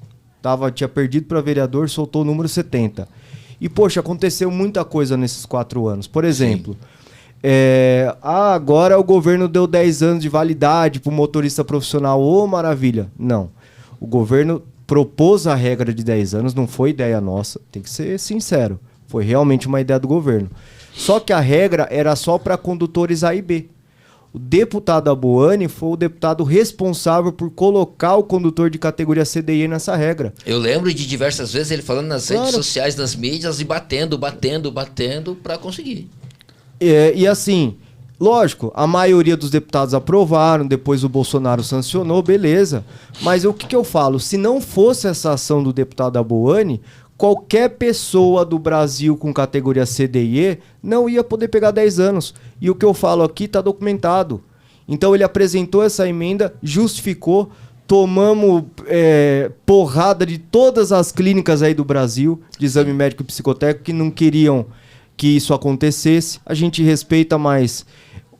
tinha perdido para vereador, soltou o número 70. E, poxa, aconteceu muita coisa nesses 4 anos. Por exemplo, agora o governo deu 10 anos de validade para o motorista profissional. Ô, maravilha. Não. O governo propôs a regra de 10 anos, não foi ideia nossa, tem que ser sincero. Foi realmente uma ideia do governo. Só que a regra era só para condutores A e B. O deputado Abuani foi o deputado responsável por colocar o condutor de categoria C e D nessa regra. Eu lembro de diversas vezes ele falando nas redes sociais, nas mídias, e batendo para conseguir. E assim, lógico, a maioria dos deputados aprovaram, depois o Bolsonaro sancionou, beleza. Mas o que eu falo? Se não fosse essa ação do deputado Abuani, qualquer pessoa do Brasil com categoria C, D e E não ia poder pegar 10 anos. E o que eu falo aqui está documentado. Então ele apresentou essa emenda, justificou, tomamos porrada de todas as clínicas aí do Brasil, de exame médico e psicotécnico, que não queriam que isso acontecesse. A gente respeita, mas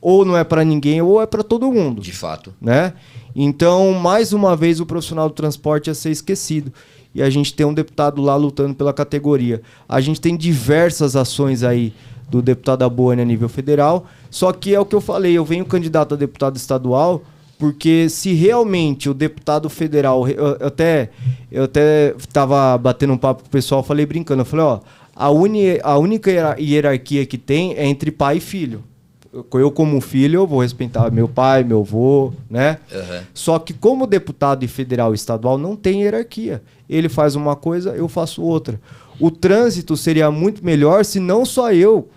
ou não é para ninguém ou é para todo mundo. De fato. Né? Então, mais uma vez, o profissional do transporte ia ser esquecido. E a gente tem um deputado lá lutando pela categoria. A gente tem diversas ações aí do deputado Abuani a nível federal, só que é o que eu falei, eu venho candidato a deputado estadual, porque se realmente o deputado federal... Eu até estava batendo um papo com o pessoal, falei brincando, eu falei, ó, a única hierarquia que tem é entre pai e filho. Eu como filho, eu vou respeitar meu pai, meu avô, né? Uhum. Só que como deputado e federal e estadual não tem hierarquia. Ele faz uma coisa, eu faço outra. O trânsito seria muito melhor se não só eu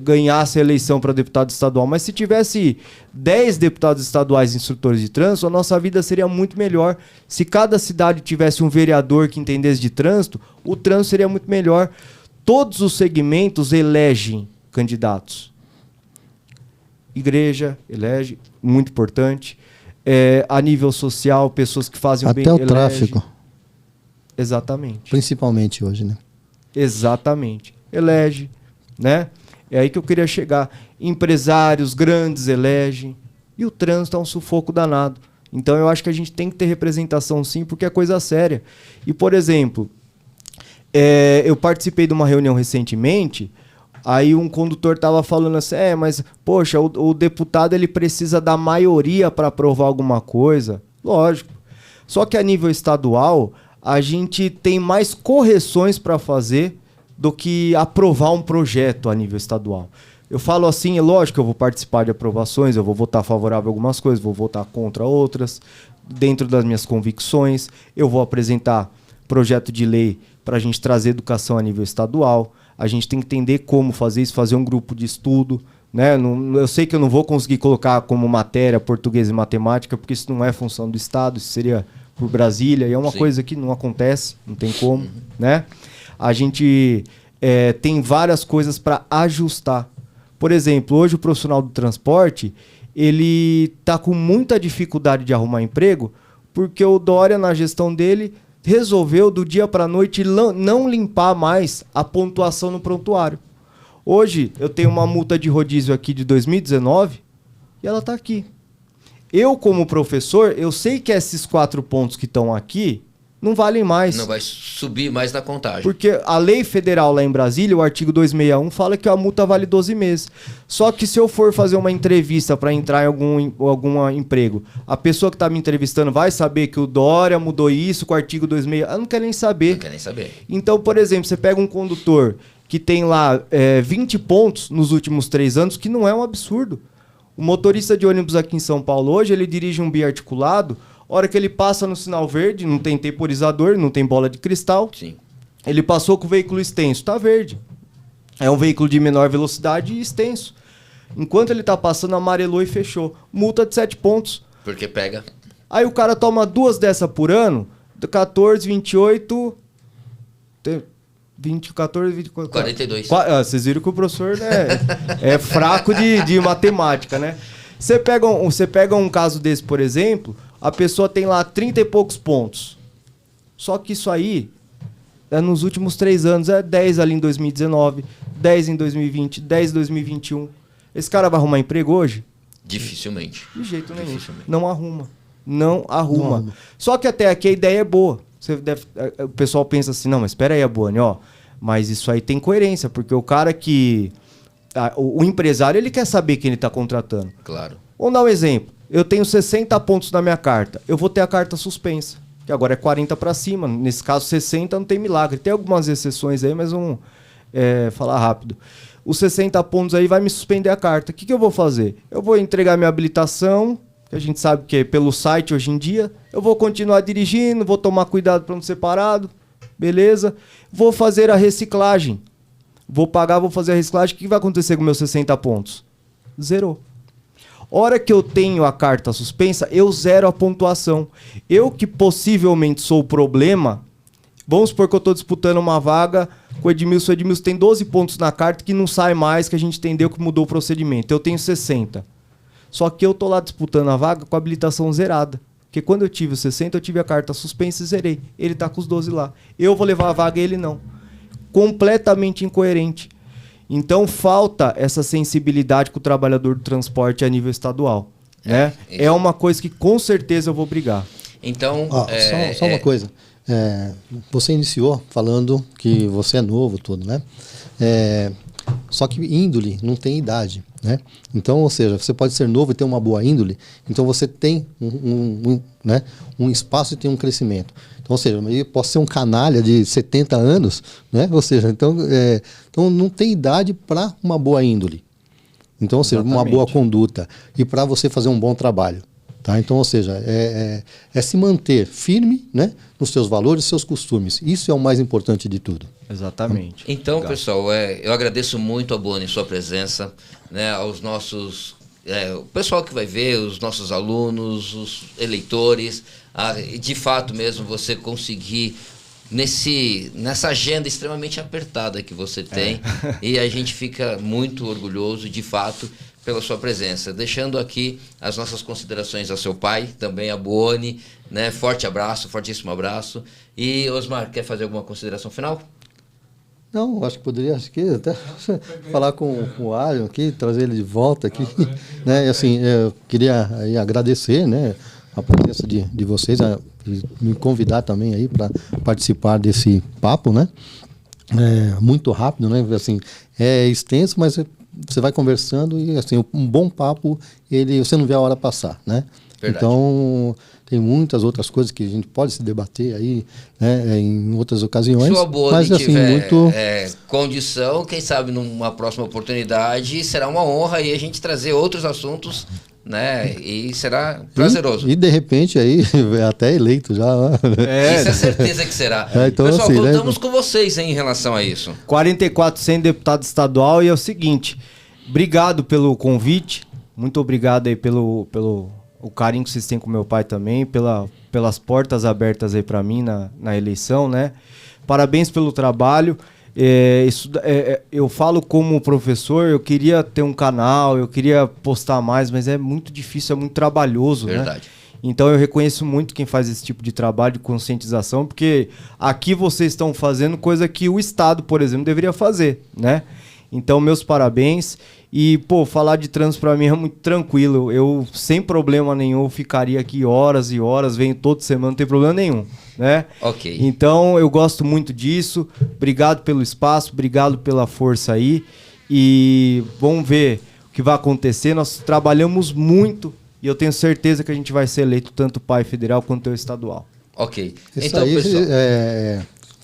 ganhasse a eleição para deputado estadual, mas se tivesse 10 deputados estaduais instrutores de trânsito, a nossa vida seria muito melhor. Se cada cidade tivesse um vereador que entendesse de trânsito, o trânsito seria muito melhor. Todos os segmentos elegem candidatos. Igreja elege, muito importante. A nível social, pessoas que fazem o bem. Até o tráfico. Exatamente. Principalmente hoje, né? Exatamente. Elege, né? É aí que eu queria chegar. Empresários grandes elegem. E o trânsito é um sufoco danado. Então eu acho que a gente tem que ter representação sim, porque é coisa séria. E, por exemplo, eu participei de uma reunião recentemente. Aí um condutor estava falando assim, mas, poxa, o deputado ele precisa da maioria para aprovar alguma coisa. Lógico. Só que a nível estadual, a gente tem mais correções para fazer do que aprovar um projeto a nível estadual. Eu falo assim, é lógico que eu vou participar de aprovações, eu vou votar favorável a algumas coisas, vou votar contra outras, dentro das minhas convicções. Eu vou apresentar projeto de lei para a gente trazer educação a nível estadual. A gente tem que entender como fazer isso, fazer um grupo de estudo, né? Eu sei que eu não vou conseguir colocar como matéria português e matemática, porque isso não é função do Estado, isso seria por Brasília, e é uma coisa que não acontece, não tem como, né? A gente tem várias coisas para ajustar. Por exemplo, hoje o profissional do transporte, ele está com muita dificuldade de arrumar emprego, porque o Dória, na gestão dele, resolveu do dia para a noite não limpar mais a pontuação no prontuário. Hoje eu tenho uma multa de rodízio aqui de 2019 e ela está aqui. Eu, como professor, eu sei que esses 4 pontos que estão aqui não valem mais. Não vai subir mais na contagem. Porque a lei federal lá em Brasília, o artigo 261, fala que a multa vale 12 meses. Só que se eu for fazer uma entrevista para entrar em algum emprego, a pessoa que está me entrevistando vai saber que o Dória mudou isso com o artigo 261. Ela não quer nem saber. Não quer nem saber. Então, por exemplo, você pega um condutor que tem lá 20 pontos nos últimos 3 anos, que não é um absurdo. O motorista de ônibus aqui em São Paulo hoje, ele dirige um biarticulado. Hora que ele passa no sinal verde, não tem temporizador, não tem bola de cristal. Sim. Ele passou com o veículo extenso, tá verde. É um veículo de menor velocidade e extenso. Enquanto ele tá passando, amarelou e fechou. Multa de 7 pontos. Porque pega. Aí o cara toma 2 dessa por ano, 14, 28... 14, 24... 42. Vocês viram que o professor é fraco de matemática, né? Você pega um caso desse, por exemplo... A pessoa tem lá 30 e poucos pontos. Só que isso aí, nos últimos 3 anos, 10 ali em 2019, 10 em 2020, 10 em 2021. Esse cara vai arrumar emprego hoje? Dificilmente. De jeito nenhum. Não arruma. Só que até aqui a ideia é boa. O pessoal pensa assim, não, mas espera aí, Abone, ó, mas isso aí tem coerência, porque o cara que... O empresário, ele quer saber quem ele está contratando. Claro. Vamos dar um exemplo. Eu tenho 60 pontos na minha carta. Eu vou ter a carta suspensa, que agora é 40 para cima. Nesse caso, 60 não tem milagre. Tem algumas exceções aí, mas vamos falar rápido. Os 60 pontos aí vai me suspender a carta. O que eu vou fazer? Eu vou entregar minha habilitação, que a gente sabe que é pelo site hoje em dia. Eu vou continuar dirigindo, vou tomar cuidado para não ser parado. Beleza? Vou fazer a reciclagem. Vou pagar, vou fazer a reciclagem. O que vai acontecer com meus 60 pontos? Zerou. Hora que eu tenho a carta suspensa, eu zero a pontuação. Eu que possivelmente sou o problema, vamos supor que eu estou disputando uma vaga com o Edmilson. O Edmilson tem 12 pontos na carta que não sai mais, que a gente entendeu que mudou o procedimento. Eu tenho 60. Só que eu estou lá disputando a vaga com a habilitação zerada. Porque quando eu tive os 60, eu tive a carta suspensa e zerei. Ele está com os 12 lá. Eu vou levar a vaga e ele não. Completamente incoerente. Então falta essa sensibilidade com o trabalhador do transporte a nível estadual. Né? É uma coisa que com certeza eu vou brigar. Então, só uma coisa. Você iniciou falando que você é novo, tudo, né? Só que índole não tem idade, né? Então, ou seja, você pode ser novo e ter uma boa índole, então você tem um espaço e tem um crescimento. Então, ou seja, eu posso ser um canalha de 70 anos, né? Ou seja, então não tem idade para uma boa índole. Então, ou seja, uma boa conduta e para você fazer um bom trabalho. Tá? Então, ou seja, é se manter firme, né, nos seus valores, seus costumes. Isso é o mais importante de tudo. Exatamente. Então, obrigado. Pessoal, eu agradeço muito a Boni sua presença, né, aos nossos... o pessoal que vai ver, os nossos alunos, os eleitores, de fato mesmo você conseguir nessa agenda extremamente apertada que você tem, e a gente fica muito orgulhoso, de fato, pela sua presença. Deixando aqui as nossas considerações ao seu pai, também a Boni, né? Forte abraço, fortíssimo abraço. E Osmar, quer fazer alguma consideração final? Não, acho que poderia até falar com o Arion aqui, trazer ele de volta aqui, né? E assim, eu queria aí agradecer, né, a presença de vocês, me convidar também aí para participar desse papo, né? Muito rápido, né? Assim, é extenso, mas você vai conversando e assim, um bom papo, você não vê a hora passar, né? Verdade. Então, tem muitas outras coisas que a gente pode se debater aí, né, em outras ocasiões. Se o Boni mas assim, tiver condição, quem sabe numa próxima oportunidade, será uma honra aí a gente trazer outros assuntos, né? E será prazeroso. E de repente aí, até eleito já. Isso é certeza que será. Então, pessoal, assim, contamos com vocês, hein, em relação a isso. 4400 deputado estadual, e é o seguinte, obrigado pelo convite, muito obrigado aí pelo o carinho que vocês têm com meu pai também, pelas portas abertas aí para mim na eleição, né? Parabéns pelo trabalho. Eu falo como professor, eu queria ter um canal, eu queria postar mais, mas é muito difícil, é muito trabalhoso. Verdade. Né? Então eu reconheço muito quem faz esse tipo de trabalho de conscientização, porque aqui vocês estão fazendo coisa que o Estado, por exemplo, deveria fazer, né? Então, meus parabéns. E, falar de trânsito para mim é muito tranquilo. Eu, sem problema nenhum, ficaria aqui horas e horas, venho toda semana, não tem problema nenhum, né? Ok. Então, eu gosto muito disso. Obrigado pelo espaço, obrigado pela força aí. E vamos ver o que vai acontecer. Nós trabalhamos muito e eu tenho certeza que a gente vai ser eleito tanto pai federal quanto o estadual. Ok. Isso então, aí, pessoal...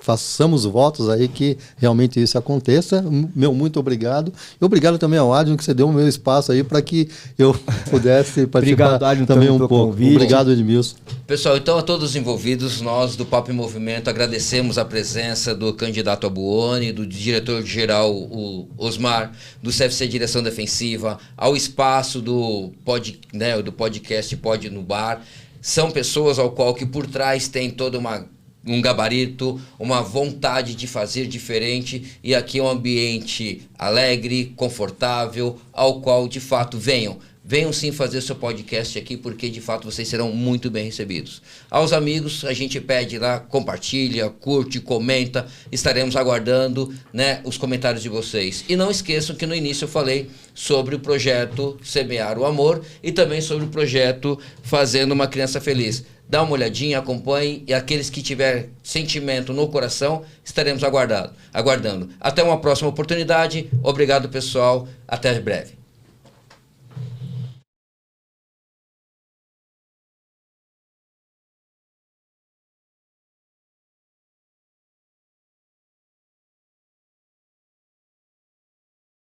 façamos votos aí que realmente isso aconteça. Meu muito obrigado. E obrigado também ao Adrian, que você deu o meu espaço aí para que eu pudesse participar. Obrigado, Adrian, também um pouco. Convite. Obrigado, Edmilson. Pessoal, então a todos os envolvidos, nós do Papo em Movimento agradecemos a presença do candidato Abuone, do diretor-geral o Osmar, do CFC Direção Defensiva, ao espaço do podcast Pode no Bar. São pessoas ao qual que por trás tem toda um gabarito, uma vontade de fazer diferente, e aqui é um ambiente alegre, confortável, ao qual de fato venham sim fazer seu podcast aqui, porque de fato vocês serão muito bem recebidos. Aos amigos, a gente pede lá, compartilha, curte, comenta, estaremos aguardando, né, os comentários de vocês. E não esqueçam que no início eu falei sobre o projeto Semear o Amor e também sobre o projeto Fazendo uma Criança Feliz. dá uma olhadinha, acompanhe, e aqueles que tiver sentimento no coração, estaremos aguardando. Até uma próxima oportunidade. Obrigado, pessoal. Até breve.